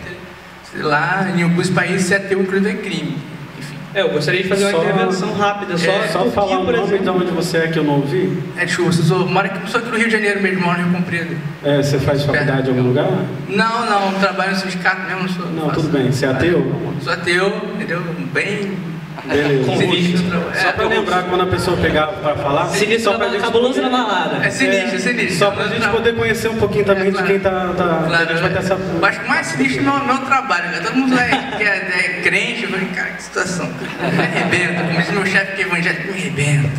Speaker 9: Sei lá, em alguns países ser ateu inclusive é crime. Enfim.
Speaker 1: Eu gostaria de fazer uma intervenção rápida, só
Speaker 7: falar o nome de onde você é que eu não ouvi.
Speaker 9: Desculpa, eu moro aqui no Rio de Janeiro mesmo, moro no Rio Comprido.
Speaker 7: Você faz faculdade em algum lugar?
Speaker 9: Não, trabalho no sindicato mesmo,
Speaker 7: não tudo bem, você é ateu?
Speaker 9: Sou ateu, entendeu? Bem...
Speaker 7: Beleza. Só para lembrar quando a pessoa pegar para falar.
Speaker 1: Sinistro cabuloso na balada.
Speaker 9: Sinistro.
Speaker 7: Só para a gente poder conhecer um pouquinho também de quem tá.
Speaker 9: Claro,
Speaker 7: a gente vai ter essa.
Speaker 9: Acho que mais sinistro é o meu trabalho. Né? Todo mundo que é crente, eu falei, cara, que situação. Me arrebenta. Como diz meu chefe que é evangélico, me arrebenta.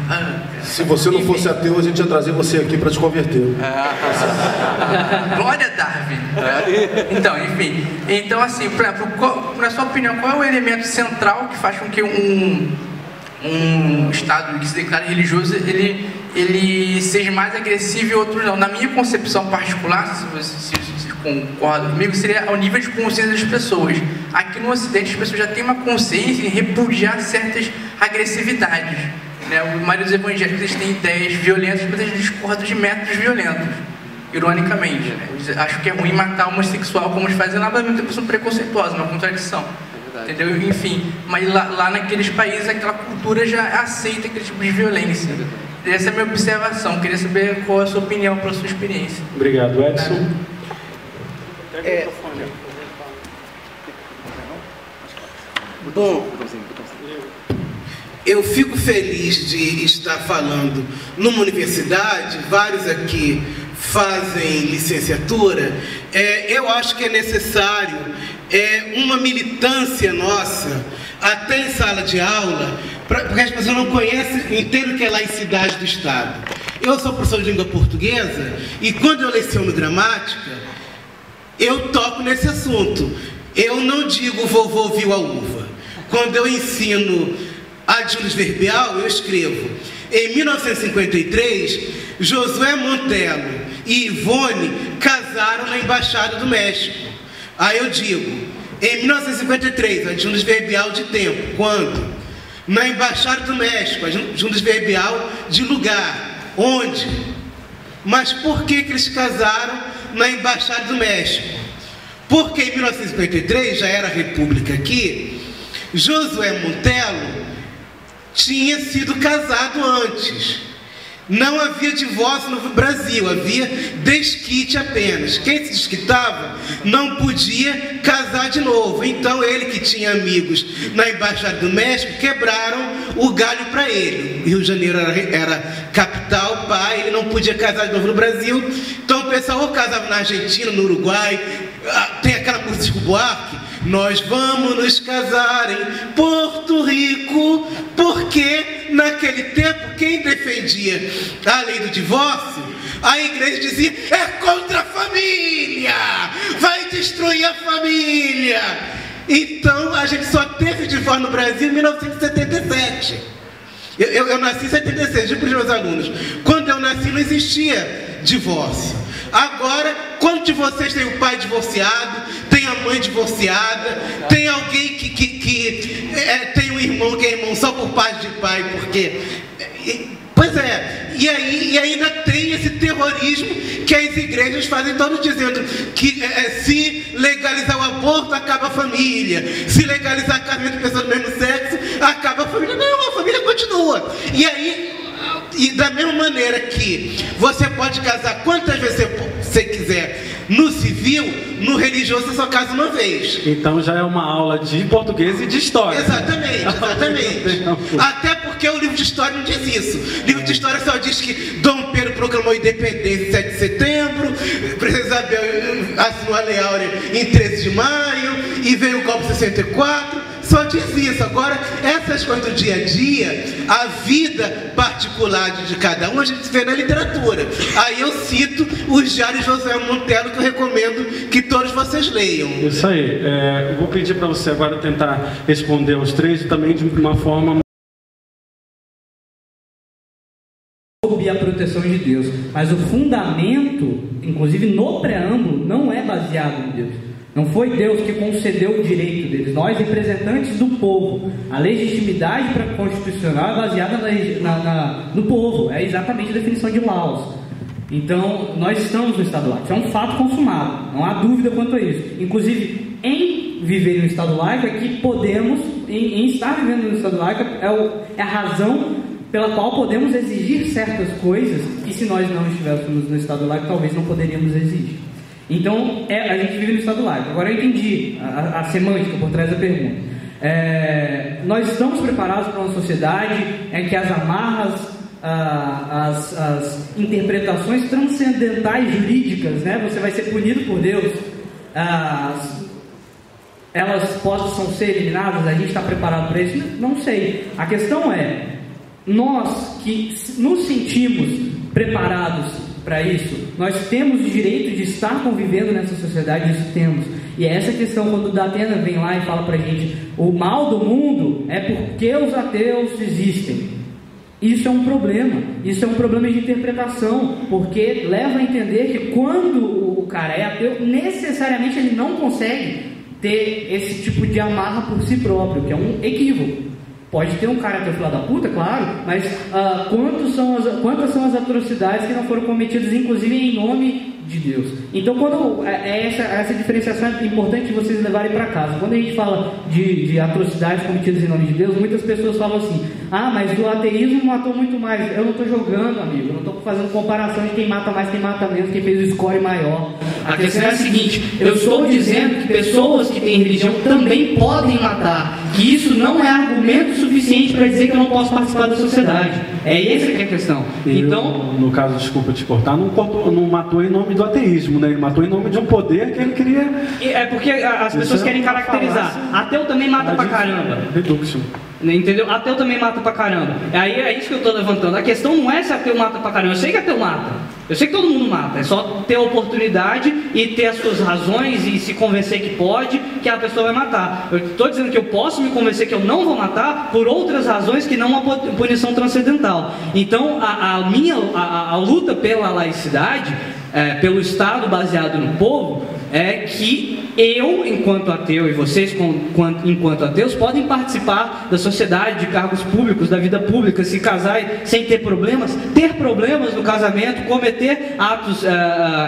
Speaker 10: Se você não fosse ateu, a gente ia trazer você aqui para te converter.
Speaker 9: Glória a Darwin. Então, enfim. Então, assim, na sua opinião, qual é o elemento central que faz com que um Estado que se declara religioso ele seja mais agressivo e outro não? Na minha concepção particular, se você concorda comigo, seria ao nível de consciência das pessoas. Aqui no Ocidente as pessoas já têm uma consciência em repudiar certas agressividades. Né? A maioria dos evangélicos eles têm ideias violentas, mas eles discordam de métodos violentos. Ironicamente, né? Eles acham que é ruim matar homossexual como eles fazem lá, mas é uma pessoa preconceituosa, uma contradição. Entendeu? Enfim, mas lá naqueles países aquela cultura já aceita aquele tipo de violência. Essa é a minha observação. Queria saber qual é a sua opinião, pela sua experiência.
Speaker 7: Obrigado, Edson.
Speaker 4: Bom,
Speaker 11: eu fico feliz de estar falando numa universidade, vários aqui fazem licenciatura. Eu acho que é necessário uma militância nossa, até em sala de aula, porque as pessoas não conhecem, entendem o que é laicidade do Estado. Eu sou professor de língua portuguesa e quando eu leciono gramática, eu toco nesse assunto. Eu não digo vovô viu a uva. Quando eu ensino adjuntos verbial, eu escrevo: em 1953, Josué Montelo e Ivone casaram na Embaixada do México. Aí eu digo: em 1953, adjuntos verbial de tempo. Quando? Na Embaixada do México, adjuntos verbial de lugar. Onde? Mas por que eles casaram na Embaixada do México? Porque em 1953, já era república aqui, Josué Montelo tinha sido casado antes. Não havia divórcio no Brasil, havia desquite apenas. Quem se desquitava não podia casar de novo. Então ele, que tinha amigos na Embaixada do México, quebraram o galho para ele. Rio de Janeiro era capital, pai, ele não podia casar de novo no Brasil. Então o pessoal ou casava na Argentina, no Uruguai. Tem aquela música de Chico Buarque: nós vamos nos casar em Porto Rico, porque naquele tempo quem defendia a lei do divórcio, a igreja dizia: é contra a família, vai destruir a família. Então a gente só teve divórcio no Brasil em 1977. Eu nasci em 76, digo para os meus alunos: quando eu nasci não existia divórcio. Agora, quantos de vocês tem o pai divorciado, tem a mãe divorciada, tem alguém que tem um irmão que é irmão só por parte de pai, porque... Pois é, e ainda tem esse terrorismo que as igrejas fazem todos dizendo que se legalizar o aborto, acaba a família, se legalizar o casamento de pessoas do mesmo sexo, acaba a família. Não, a família continua. E da mesma maneira que você pode casar quantas vezes você quiser no civil, no religioso você só casa uma vez.
Speaker 7: Então já é uma aula de português e de história.
Speaker 11: Exatamente. Até porque o livro de história não diz isso. O livro de história só diz que Dom Pedro proclamou a independência em 7 de setembro, Princesa Isabel assinou a Lei Áurea em 13 de maio, e veio o golpe 64. Só diz isso. Agora, essas coisas do dia a dia, a vida particular de cada um, a gente vê na literatura. Aí eu cito os diários de Josué Montelo, que eu recomendo que todos vocês leiam.
Speaker 7: Isso aí. Eu vou pedir para você agora tentar responder aos três também de uma forma...
Speaker 5: Sob a proteção de Deus. Mas o fundamento, inclusive no preâmbulo, não é baseado em Deus. Não foi Deus que concedeu o direito deles. Nós, representantes do povo. A legitimidade constitucional é baseada no povo. É exatamente a definição de Laws. Então, nós estamos no Estado laico. Isso é um fato consumado. Não há dúvida quanto a isso. Inclusive, em viver no Estado laico é que podemos, em estar vivendo no Estado laico, é a razão pela qual podemos exigir certas coisas que, se nós não estivéssemos no Estado laico, talvez não poderíamos exigir. Então, a gente vive no Estado laico. Agora eu entendi a semântica por trás da pergunta. Nós estamos preparados para uma sociedade em que as amarras, as interpretações transcendentais jurídicas, né, você vai ser punido por Deus, elas possam ser eliminadas? A gente está preparado para isso? Não sei. A questão é, nós que nos sentimos preparados para isso, nós temos o direito de estar convivendo nessa sociedade, isso temos. E é essa questão, quando o Datena vem lá e fala pra gente: o mal do mundo é porque os ateus existem. Isso é um problema. Isso é um problema de interpretação, porque leva a entender que quando o cara é ateu, necessariamente ele não consegue ter esse tipo de amarra por si próprio, que é um equívoco. Pode ter um cara que é filho da puta, claro, mas quantas são as atrocidades que não foram cometidas, inclusive em nome de Deus? Então, quando essa diferenciação é importante vocês levarem para casa. Quando a gente fala de atrocidades cometidas em nome de Deus, muitas pessoas falam assim: ah, mas o ateísmo matou muito mais. Eu não estou jogando, amigo, eu não estou fazendo comparação de quem mata mais, quem mata menos, quem fez o score maior. A questão é a seguinte: eu estou dizendo que pessoas que têm religião também podem matar, que isso não é argumento suficiente para dizer que eu não posso participar da sociedade. É essa que é a questão. Então,
Speaker 7: no caso, desculpa te cortar, não matou em nome do ateísmo, né? Ele matou em nome de um poder que ele queria...
Speaker 5: É porque as pessoas querem caracterizar. Ateu também mata pra caramba.
Speaker 7: Reduction.
Speaker 5: Entendeu? Ateu também mata pra caramba. Aí é isso que eu tô levantando. A questão não é se ateu mata pra caramba. Eu sei que ateu mata. Eu sei que todo mundo mata. É só ter a oportunidade e ter as suas razões e se convencer que pode, que a pessoa vai matar. Eu estou dizendo que eu posso me convencer que eu não vou matar por outras razões que não uma punição transcendental. Então, a luta pela laicidade, pelo Estado baseado no povo, é que eu, enquanto ateu, e vocês, enquanto ateus, podem participar da sociedade, de cargos públicos, da vida pública, se casar sem ter problemas no casamento, cometer atos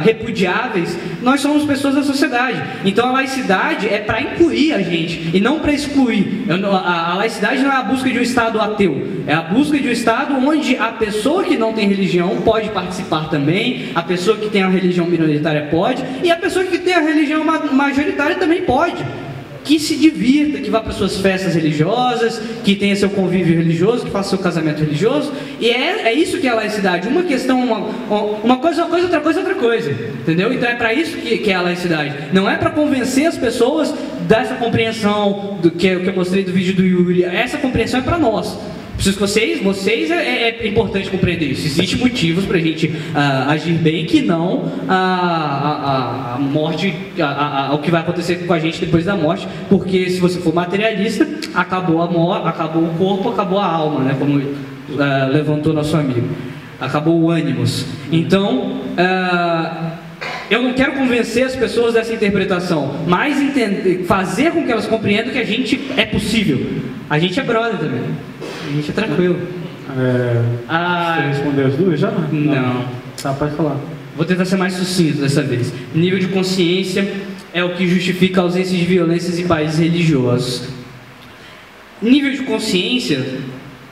Speaker 5: repudiáveis. Nós somos pessoas da sociedade. Então a laicidade é para incluir a gente e não para excluir. A laicidade não é a busca de um Estado ateu, é a busca de um Estado onde a pessoa que não tem religião pode participar também, a pessoa que tem a religião minoritária pode, e a pessoa que tem a religião majoritária também pode. Que se divirta, que vá para suas festas religiosas, que tenha seu convívio religioso, que faça seu casamento religioso. E é isso que é a laicidade. Uma questão, uma coisa, outra coisa, outra coisa. Entendeu? Então é para isso que é a laicidade. Não é para convencer as pessoas dessa compreensão do que eu mostrei do vídeo do Yuri. Essa compreensão é para nós. Preciso que vocês é importante compreender isso. Existem motivos para a gente agir bem, que não a morte, o que vai acontecer com a gente depois da morte, porque se você for materialista, acabou a morte, acabou o corpo, acabou a alma, né? Como levantou nosso amigo, acabou o ânimos. Então, eu não quero convencer as pessoas dessa interpretação, mas fazer com que elas compreendam que a gente é possível. A gente é brother também. A gente é tranquilo.
Speaker 7: Você respondeu as duas já?
Speaker 5: Não.
Speaker 7: Tá, pode falar.
Speaker 5: Vou tentar ser mais sucinto dessa vez. Nível de consciência é o que justifica a ausência de violências em países religiosos. Nível de consciência,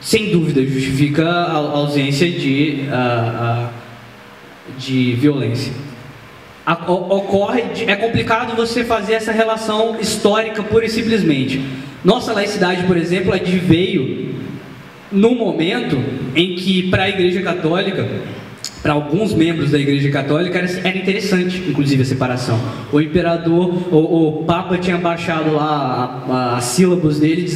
Speaker 5: sem dúvida, justifica a ausência de violência. É complicado você fazer essa relação histórica pura e simplesmente. Nossa laicidade, por exemplo, veio no momento em que, para a Igreja Católica, para alguns membros da Igreja Católica, era interessante, inclusive, a separação. O imperador, o Papa tinha baixado lá as sílabos dele,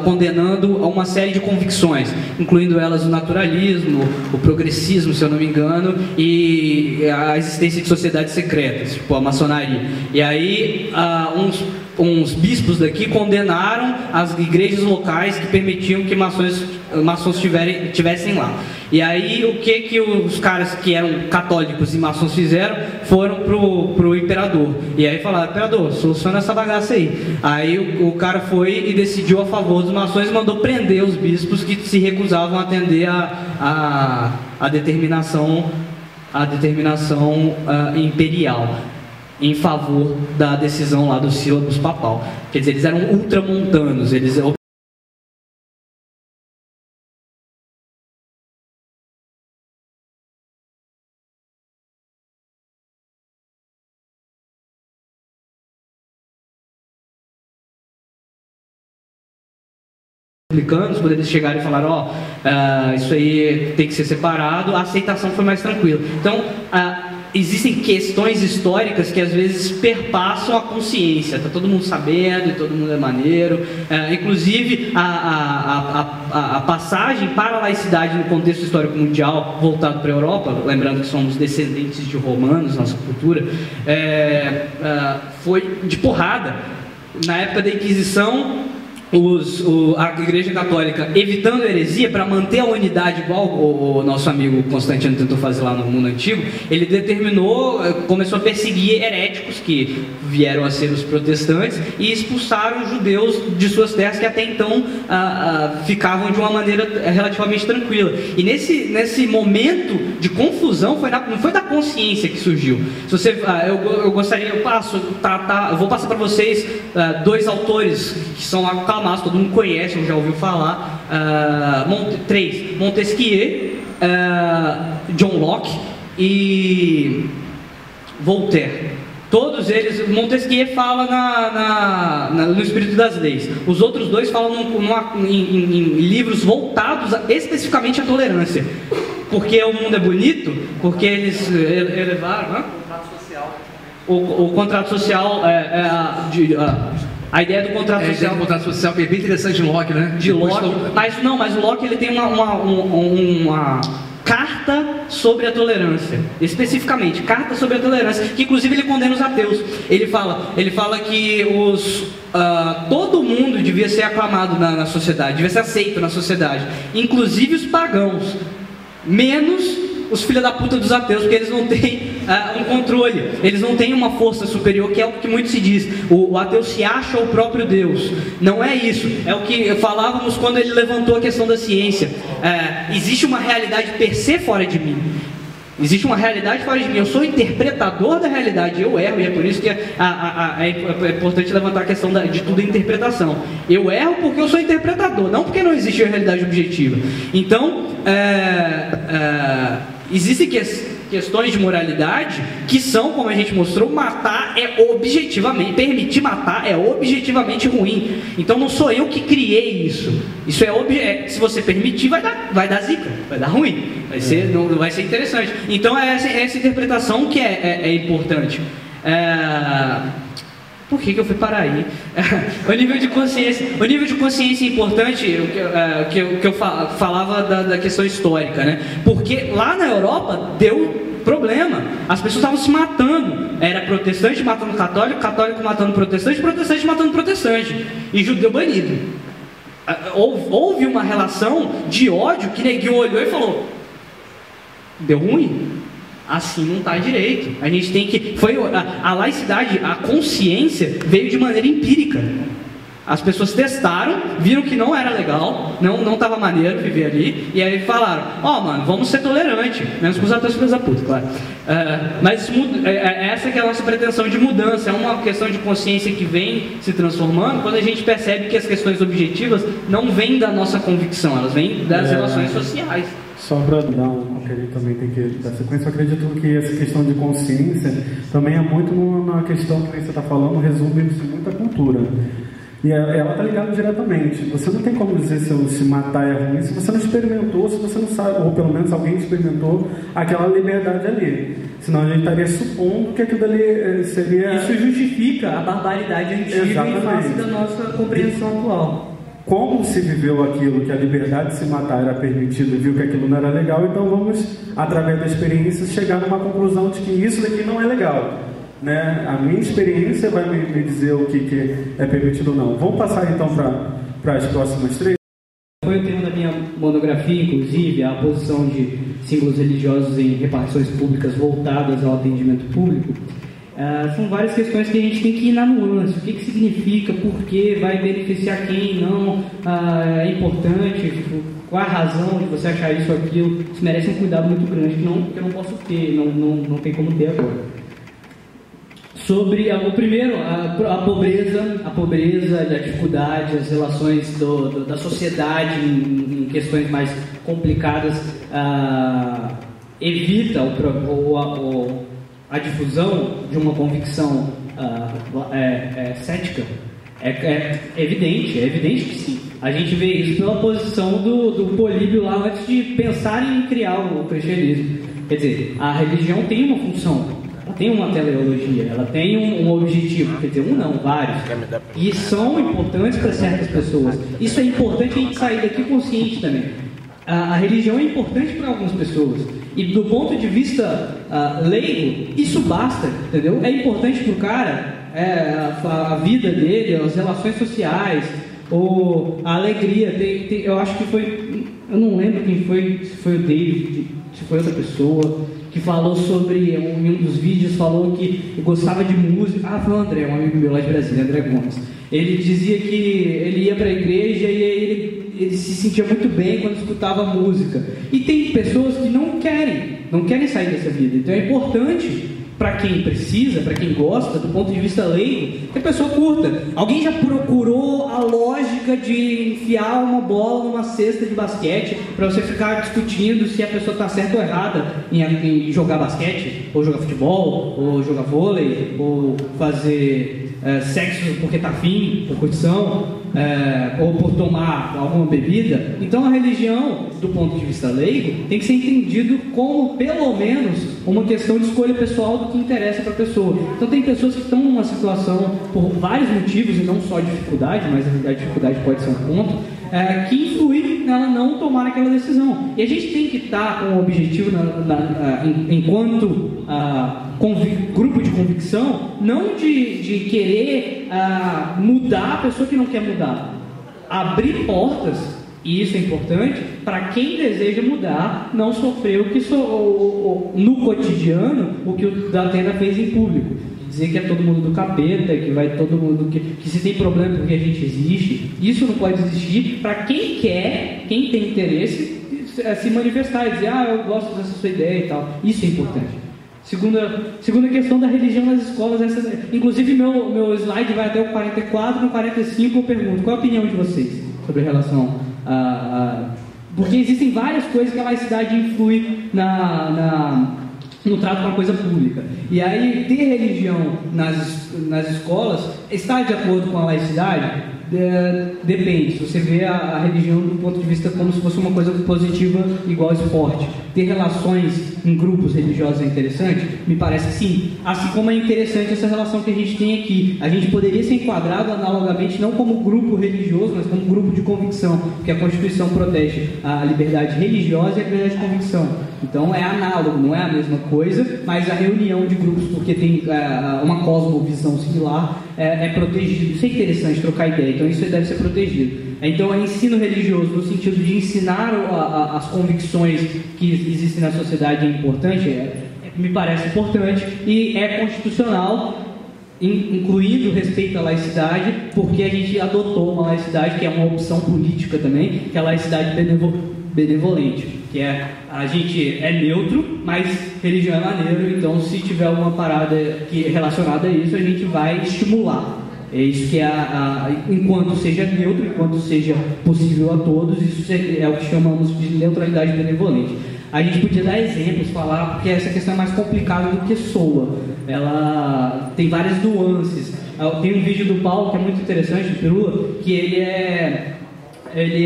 Speaker 5: condenando a uma série de convicções, incluindo elas o naturalismo, o progressismo, se eu não me engano, e a existência de sociedades secretas, tipo a maçonaria. E aí, uns bispos daqui condenaram as igrejas locais que permitiam que maçons estivessem lá. E aí o que os caras que eram católicos e maçons fizeram? Foram pro imperador. E aí falaram: imperador, soluciona essa bagaça aí. Aí o cara foi e decidiu a favor dos maçons e mandou prender os bispos que se recusavam a atender a determinação imperial, em favor da decisão lá do sílabus papal. Quer dizer, eles eram ultramontanos, eles quando eles chegaram e falaram: isso aí tem que ser separado, a aceitação foi mais tranquila. Então, existem questões históricas que às vezes perpassam a consciência. Tá todo mundo sabendo e todo mundo é maneiro. Inclusive a passagem para a laicidade no contexto histórico mundial voltado para a Europa, lembrando que somos descendentes de romanos, nossa cultura, foi de porrada. Na época da Inquisição, a Igreja Católica, evitando a heresia para manter a unidade, igual o nosso amigo Constantino tentou fazer lá no mundo antigo, ele começou a perseguir heréticos que vieram a ser os protestantes e expulsaram os judeus de suas terras, que até então ficavam de uma maneira relativamente tranquila. E nesse momento de confusão, não foi da consciência que surgiu. Se você, eu gostaria, eu vou passar para vocês dois autores que são aclamados, todo mundo conhece, já ouviu falar, Montesquieu, John Locke e Voltaire. Todos eles, Montesquieu fala no Espírito das Leis. Os outros dois falam em livros voltados especificamente à tolerância. Porque o mundo é bonito, porque eles elevaram o contrato social, a ideia do contrato social.
Speaker 12: O contrato social é bem interessante de Locke, né?
Speaker 5: De Locke, mas o Locke ele tem uma carta sobre a tolerância, especificamente, carta sobre a tolerância, que inclusive ele condena os ateus. Ele fala que todo mundo devia ser aclamado na sociedade, devia ser aceito na sociedade, inclusive os pagãos, menos os filhos da puta dos ateus, porque eles não têm um controle, eles não têm uma força superior, que é o que muito se diz. O ateu se acha o próprio Deus. Não é isso. É o que falávamos quando ele levantou a questão da ciência. Existe uma realidade per se fora de mim. Existe uma realidade fora de mim. Eu sou interpretador da realidade. Eu erro, e é por isso que é importante levantar a questão de tudo interpretação. Eu erro porque eu sou interpretador, não porque não existe uma realidade objetiva. Então, existem questões de moralidade que são, como a gente mostrou, permitir matar é objetivamente ruim. Então não sou eu que criei isso. Isso se você permitir, vai dar zica, vai dar ruim, não vai ser interessante. Então é essa interpretação que é importante. Por que eu fui parar aí? O nível de consciência é importante, o que eu falava da questão histórica, né? Porque lá na Europa deu problema, as pessoas estavam se matando, era protestante matando católico, católico matando protestante, protestante matando protestante, e judeu banido. Houve uma relação de ódio que neguinho olhou e falou: deu ruim? Assim não está direito. A gente tem que... a laicidade, a consciência veio de maneira empírica. As pessoas testaram, viram que não era legal, não estava maneiro viver ali, e aí falaram: mano, vamos ser tolerantes, menos com os ateus filhos da puta, claro. Mas essa que é a nossa pretensão de mudança, é uma questão de consciência que vem se transformando quando a gente percebe que as questões objetivas não vêm da nossa convicção, elas vêm das relações sociais.
Speaker 7: Só para dar que a gente também tem que dar sequência, eu acredito que essa questão de consciência também é muito na questão que você está falando, resume-se muito a cultura. E ela está ligada diretamente. Você não tem como dizer se matar é ruim se você não experimentou, se você não sabe, ou pelo menos alguém experimentou aquela liberdade ali. Senão a gente estaria supondo que aquilo ali seria...
Speaker 5: Isso justifica a barbaridade antiga.
Speaker 7: Exatamente.
Speaker 5: Em face da nossa compreensão atual.
Speaker 7: Como se viveu aquilo, que a liberdade de se matar era permitida e viu que aquilo não era legal, então vamos, através da experiência, chegar numa conclusão de que isso daqui não é legal. Né? A minha experiência vai me dizer o que é permitido ou não. Vamos passar então para as próximas três.
Speaker 5: Foi o tema da minha monografia, inclusive, a posição de símbolos religiosos em repartições públicas voltadas ao atendimento público. São várias questões que a gente tem que ir na nuance. O que significa, por que, vai beneficiar quem, não, é importante, qual a razão de você achar isso ou aquilo. Isso merece um cuidado muito grande que eu não posso ter, não tem como ter agora. Sobre o primeiro, a pobreza e a dificuldade, as relações da sociedade em questões mais complicadas, evita a difusão de uma convicção cética. É evidente que sim. A gente vê isso pela posição do Políbio lá antes de pensar em criar o cristianismo. Quer dizer, a religião tem uma função. Ela tem uma teleologia, ela tem um objetivo, quer dizer, vários, e são importantes para certas pessoas. Isso é importante a gente sair daqui consciente também. A religião é importante para algumas pessoas, e do ponto de vista leigo, isso basta, entendeu? É importante para o cara, a vida dele, as relações sociais, ou a alegria. Eu acho que eu não lembro quem foi, se foi o David, se foi outra pessoa, que falou sobre, em um dos vídeos, falou que gostava de música. Foi o André, um amigo meu lá de Brasília, André Gomes. Ele dizia que ele ia para a igreja e ele se sentia muito bem quando escutava música. E tem pessoas que não querem sair dessa vida. Então é importante para quem precisa, para quem gosta, do ponto de vista leigo, que a pessoa curta. Alguém já procurou a lógica de enfiar uma bola numa cesta de basquete para você ficar discutindo se a pessoa está certa ou errada em jogar basquete, ou jogar futebol, ou jogar vôlei, ou fazer sexo porque está afim, por curtição, ou por tomar alguma bebida? Então a religião, do ponto de vista leigo, tem que ser entendido como, pelo menos, uma questão de escolha pessoal do que interessa para a pessoa. Então tem pessoas que estão numa situação, por vários motivos, e não só dificuldade, mas a dificuldade pode ser um ponto, que influi nela não tomar aquela decisão. E a gente tem que estar com o objetivo, enquanto grupo de convicção, não de querer mudar a pessoa que não quer mudar. Abrir portas, e isso é importante, para quem deseja mudar, não sofrer no cotidiano o que o Datena fez em público. Dizer que é todo mundo do capeta, que vai todo mundo que se tem problema porque a gente existe. Isso não pode existir para quem quer, quem tem interesse, se manifestar e dizer, eu gosto dessa sua ideia e tal. Isso é importante. Segunda questão da religião nas escolas, inclusive meu slide vai até o 44, no 45 eu pergunto, qual é a opinião de vocês sobre relação porque existem várias coisas que a laicidade influi no trato com a coisa pública. E aí, ter religião nas escolas está de acordo com a laicidade? Depende. Se você vê a religião do ponto de vista como se fosse uma coisa positiva, igual esporte. Ter relações em grupos religiosos é interessante? Me parece que sim. Assim como é interessante essa relação que a gente tem aqui. A gente poderia ser enquadrado analogamente não como grupo religioso, mas como grupo de convicção, porque a Constituição protege a liberdade religiosa e a liberdade de convicção. Então é análogo, não é a mesma coisa, mas a reunião de grupos, porque tem uma cosmovisão similar, é protegido. Isso é interessante, trocar ideia. Então isso deve ser protegido. Então é ensino religioso no sentido de ensinar as convicções que existem na sociedade é importante, me parece importante, e é constitucional, incluindo respeito à laicidade, porque a gente adotou uma laicidade que é uma opção política também, que é a laicidade benevolente, que a gente é neutro, mas religião é maneiro, então se tiver alguma parada relacionada a isso, a gente vai estimular. É isso que enquanto seja neutro, enquanto seja possível a todos, isso é o que chamamos de neutralidade benevolente. A gente podia dar exemplos, falar, porque essa questão é mais complicada do que soa. Ela tem várias nuances. Tem um vídeo do Paulo que é muito interessante, do Perula, que ele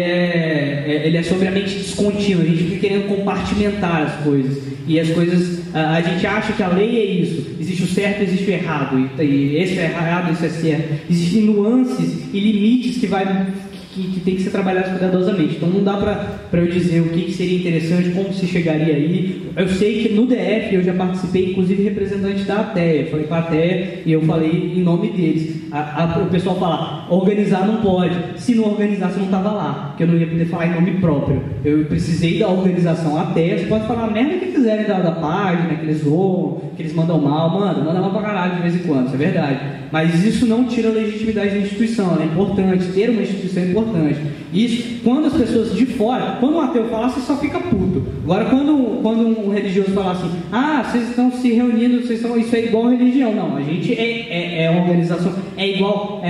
Speaker 5: é sobre a mente descontínua. A gente fica querendo compartimentar as coisas. E as coisas, a gente acha que a lei é isso. Existe o certo, existe o errado. E esse é errado, esse é certo. Existem nuances e limites que tem que ser trabalhados cuidadosamente. Então não dá para eu dizer o que seria interessante, como se chegaria aí. Eu sei que no DF eu já participei, inclusive representante da ATEA. Falei com a ATEA e eu falei em nome deles. O pessoal fala, organizar não pode. Se não organizar, você não estava lá, porque eu não ia poder falar em nome próprio. Eu precisei da organização ATEA. Você pode falar a merda que quiserem da página, que eles zoam, que eles mandam mal. Manda mal pra caralho de vez em quando, isso é verdade. Mas isso não tira a legitimidade da instituição. É importante, ter uma instituição é importante. Isso, quando as pessoas de fora, quando um ateu falar, você só fica puto. Agora, quando um religioso falar assim, vocês estão se reunindo, isso é igual religião. Não, a gente é uma organização, é igual.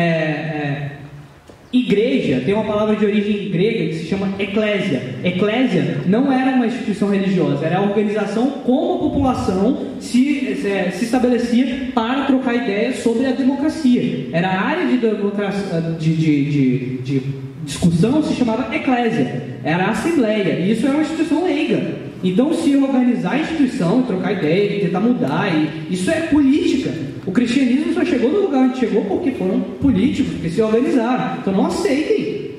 Speaker 5: Igreja tem uma palavra de origem grega que se chama eclésia. Eclésia não era uma instituição religiosa, era a organização como a população se estabelecia para trocar ideias sobre a democracia. Era a área de discussão se chamava eclésia, era a assembleia, e isso era uma instituição leiga. Então, se organizar a instituição, trocar ideia, tentar mudar, isso é política. O cristianismo só chegou no lugar onde chegou porque foram políticos, porque se organizaram. Então não aceitem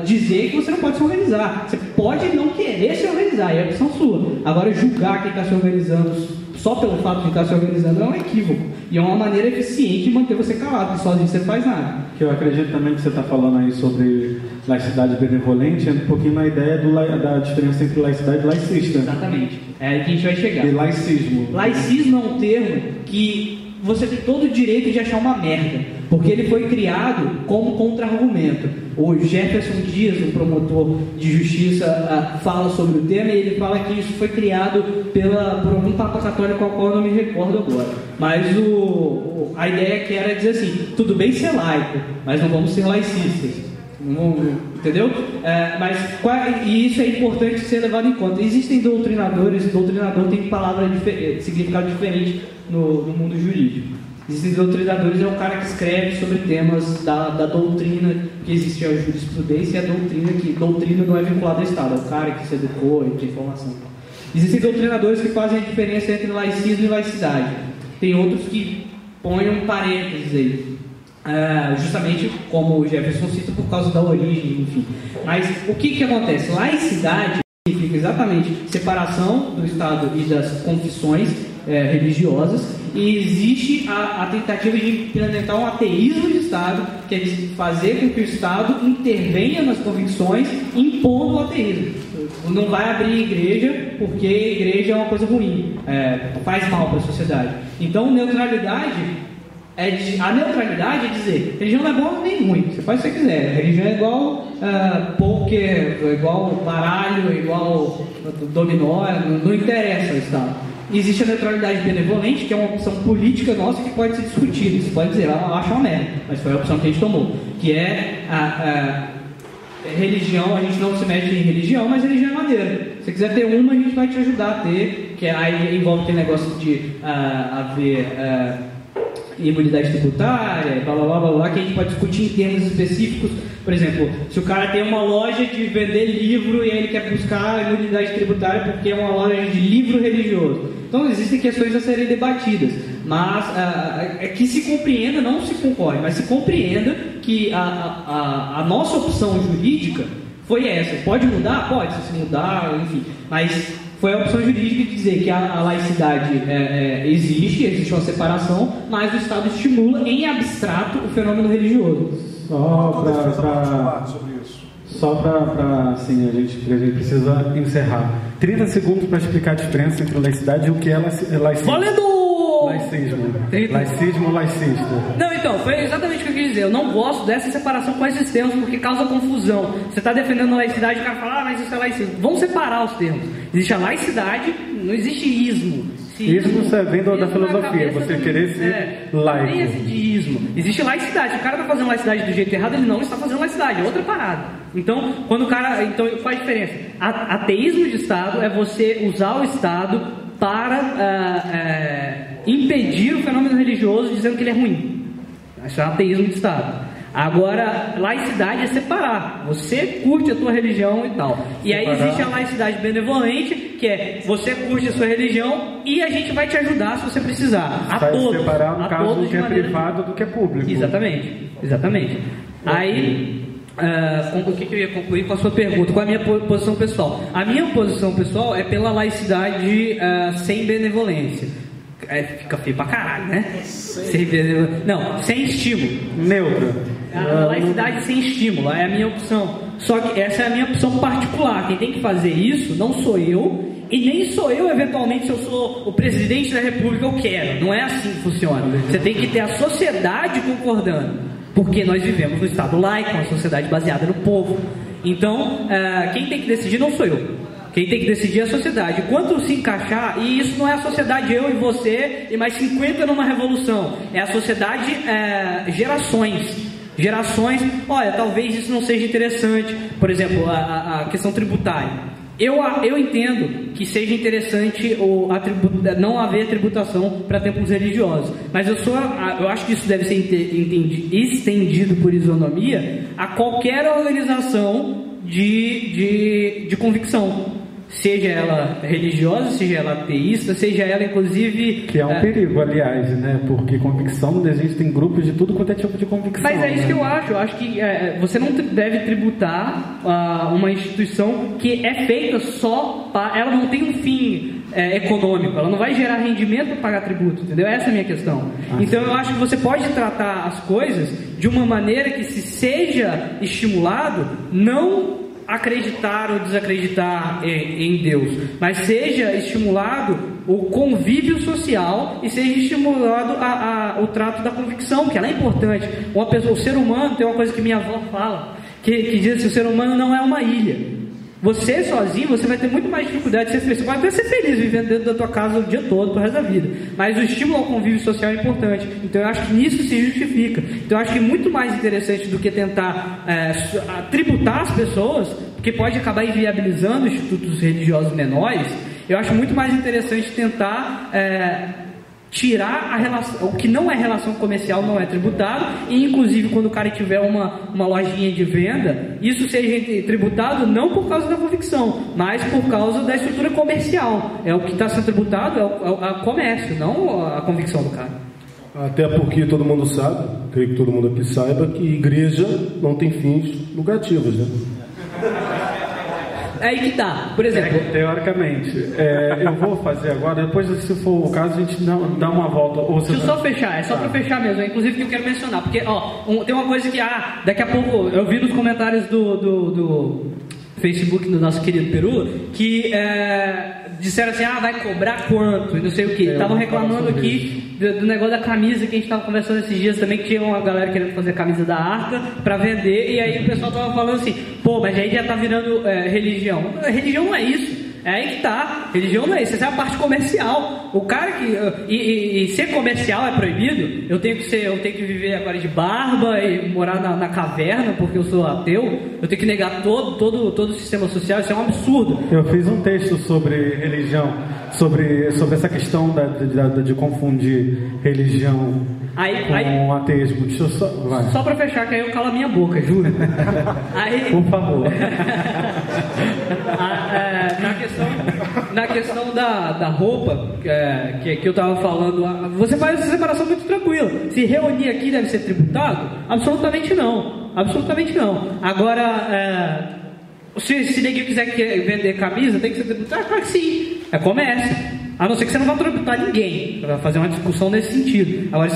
Speaker 5: dizer que você não pode se organizar. Você pode não querer se organizar, é a opção sua. Agora, julgar quem está se organizando só pelo fato de estar se organizando é um equívoco. E é uma maneira eficiente de manter você calado, porque sozinho você não faz nada.
Speaker 7: Que eu acredito também que você está falando aí sobre laicidade benevolente, entra um pouquinho na ideia da diferença entre laicidade e laicista.
Speaker 5: Exatamente. É aí que a gente vai chegar.
Speaker 7: E laicismo.
Speaker 5: Laicismo é um termo que você tem todo o direito de achar uma merda. porque ele foi criado como contra-argumento. O Jefferson Dias, um promotor de justiça, fala sobre o tema, e ele fala que isso foi criado por algum papa católico ao qual eu não me recordo agora. Mas a ideia que era dizer assim, tudo bem ser laico, mas não vamos ser laicistas. Entendeu? E isso é importante ser levado em conta. Existem doutrinadores, doutrinador tem significado diferente no mundo jurídico. Existem doutrinadores, é o cara que escreve sobre temas da doutrina, que existe a jurisprudência e a doutrina, que doutrina não é vinculada ao Estado, é o cara que se educou e tem informação. Existem doutrinadores que fazem a diferença entre laicismo e laicidade. Tem outros que põem um parênteses aí. Justamente como o Jefferson cita, por causa da origem, enfim. Mas o que acontece? Laicidade significa exatamente separação do Estado e das confissões religiosas, e existe a tentativa de implementar um ateísmo de Estado, que é fazer com que o Estado intervenha nas convicções, impondo o ateísmo. Não vai abrir igreja, porque igreja é uma coisa ruim, faz mal para a sociedade. Então, neutralidade a neutralidade é dizer, religião não é boa nem ruim, você faz o que você quiser. Religião é igual poker, é igual baralho, é igual dominó, não interessa o Estado. Existe a neutralidade benevolente, que é uma opção política nossa que pode ser discutida. Você pode dizer, eu acho uma merda, mas foi a opção que a gente tomou, que é religião. A gente não se mete em religião, mas religião é maneira. Se você quiser ter uma, a gente vai te ajudar a ter, que aí envolve aquele negócio de haver imunidade tributária, blá blá blá blá blá, que a gente pode discutir em termos específicos. Por exemplo, se o cara tem uma loja de vender livro e aí ele quer buscar imunidade tributária porque é uma loja de livro religioso. Então existem questões a serem debatidas, mas que se compreenda, não se concorde, mas se compreenda que a nossa opção jurídica foi essa. Pode mudar? Pode, se mudar, enfim, mas foi a opção jurídica de dizer que a laicidade existe uma separação, mas o Estado estimula em abstrato o fenômeno religioso.
Speaker 7: Só para assim, a gente precisa encerrar. 30 segundos para explicar a diferença entre laicidade e o que é laicismo.
Speaker 5: Valendo!
Speaker 7: Laicismo ou laicista?
Speaker 5: Não, então, foi exatamente o que eu quis dizer. Eu não gosto dessa separação com esses termos, porque causa confusão. Você está defendendo a laicidade e o cara fala, mas isso é laicismo. Vamos separar os termos. Existe a laicidade, não existe ismo.
Speaker 7: Ismo vem da filosofia, você querer ser laico.
Speaker 5: Não tem esse de ismo. Existe laicidade. Se o cara está fazendo laicidade do jeito errado, ele não está fazendo laicidade, é outra parada. Então, quando o cara. Então, qual a diferença? Ateísmo de Estado é você usar o Estado para impedir o fenômeno religioso, dizendo que ele é ruim. Isso é ateísmo de Estado. Agora, laicidade é separar. Você curte a tua religião e tal. E aí existe a laicidade benevolente, que é você curte a sua religião e a gente vai te ajudar se você precisar. A todos.
Speaker 7: Separar no caso do que é privado do que é público.
Speaker 5: Exatamente. Aí, o que eu ia concluir com a sua pergunta? Qual é a minha posição pessoal? A minha posição pessoal é pela laicidade sem benevolência. Fica feio pra caralho, né? Sem estímulo.
Speaker 7: Neutro.
Speaker 5: A laicidade sem estímulo é a minha opção. Só que essa é a minha opção particular. Quem tem que fazer isso não sou eu, e nem sou eu, eventualmente, se eu sou o presidente da república, eu quero. Não é assim que funciona. Você tem que ter a sociedade concordando, porque nós vivemos no Estado laico, uma sociedade baseada no povo. Então, quem tem que decidir não sou eu. Quem tem que decidir é a sociedade. Quanto se encaixar, e isso não é a sociedade eu e você e mais 50 numa revolução, é a sociedade gerações. Olha, talvez isso não seja interessante. Por exemplo, a questão tributária. Eu entendo que seja interessante não haver tributação para templos religiosos, mas eu acho que isso deve ser estendido por isonomia a qualquer organização de convicção, seja ela religiosa, seja ela ateísta, seja ela inclusive...
Speaker 7: Que é um perigo, aliás, né? Porque convicção, existem grupos de tudo quanto é tipo de convicção.
Speaker 5: Mas é isso, né? Que eu acho. Eu acho que você não deve tributar uma instituição que é feita só para... Ela não tem um fim econômico, ela não vai gerar rendimento para pagar tributo, entendeu? Essa é a minha questão. Então eu acho que você pode tratar as coisas de uma maneira que, se seja estimulado, não acreditar ou desacreditar em Deus, mas seja estimulado o convívio social e seja estimulado o trato da convicção, que ela é importante. Uma pessoa, o ser humano, tem uma coisa que minha avó fala, que diz assim: o ser humano não é uma ilha. Você sozinho, você vai ter muito mais dificuldade de ser feliz. Você pode até ser feliz vivendo dentro da tua casa o dia todo, pro resto da vida. Mas o estímulo ao convívio social é importante. Então eu acho que nisso se justifica. Então eu acho que é muito mais interessante do que tentar tributar as pessoas, porque pode acabar inviabilizando institutos religiosos menores. Eu acho muito mais interessante tentar tirar a relação, o que não é relação comercial não é tributado, e inclusive quando o cara tiver uma lojinha de venda, isso seja tributado não por causa da convicção, mas por causa da estrutura comercial. É o que está sendo tributado, é o comércio, não a convicção do cara.
Speaker 10: Até porque todo mundo sabe, creio que todo mundo aqui saiba, que igreja não tem fins lucrativos, né?
Speaker 5: É aí que tá, por exemplo.
Speaker 7: Teoricamente, eu vou fazer agora, depois, se for o caso, a gente dá uma volta.
Speaker 5: Deixa eu só fechar, é só pra fechar mesmo, inclusive que eu quero mencionar, porque tem uma coisa que, daqui a pouco, eu vi nos comentários do Facebook do nosso querido Peru, que disseram assim, vai cobrar quanto, e não sei o que. Estavam reclamando aqui do negócio da camisa, que a gente estava conversando esses dias também, que tinha uma galera querendo fazer a camisa da Arca para vender, e aí o pessoal estava falando assim, mas aí já está virando religião. Religião não é isso. É aí que tá, religião não é isso, essa é a parte comercial. O cara que. E ser comercial é proibido. Eu tenho que viver agora de barba e morar na caverna porque eu sou ateu. Eu tenho que negar todo o sistema social, isso é um absurdo.
Speaker 7: Eu fiz um texto sobre religião, sobre essa questão de confundir religião com ateísmo. Deixa eu
Speaker 5: só pra fechar, que aí eu calo a minha boca, juro.
Speaker 7: Por favor.
Speaker 5: Na questão da roupa que eu estava falando, você faz essa separação muito tranquila. Se reunir aqui deve ser tributado? Absolutamente não. Absolutamente não. Agora, se ninguém quiser vender camisa, tem que ser tributado? Claro que sim. É comércio. A não ser que você não vá tributar ninguém, para fazer uma discussão nesse sentido. Agora,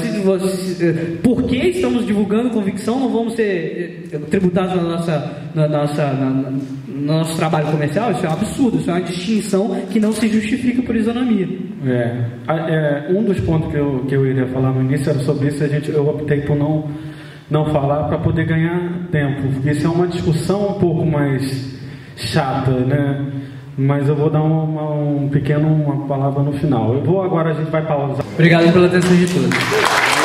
Speaker 5: por que estamos divulgando convicção, não vamos ser tributados no nosso trabalho comercial? Isso é um absurdo, isso é uma distinção que não se justifica por isonomia.
Speaker 7: Um dos pontos que eu iria falar no início era sobre isso, eu optei por não falar para poder ganhar tempo, porque isso é uma discussão um pouco mais chata, né? Mas eu vou dar uma palavra no final. A gente vai pausar.
Speaker 5: Obrigado pela atenção de todos.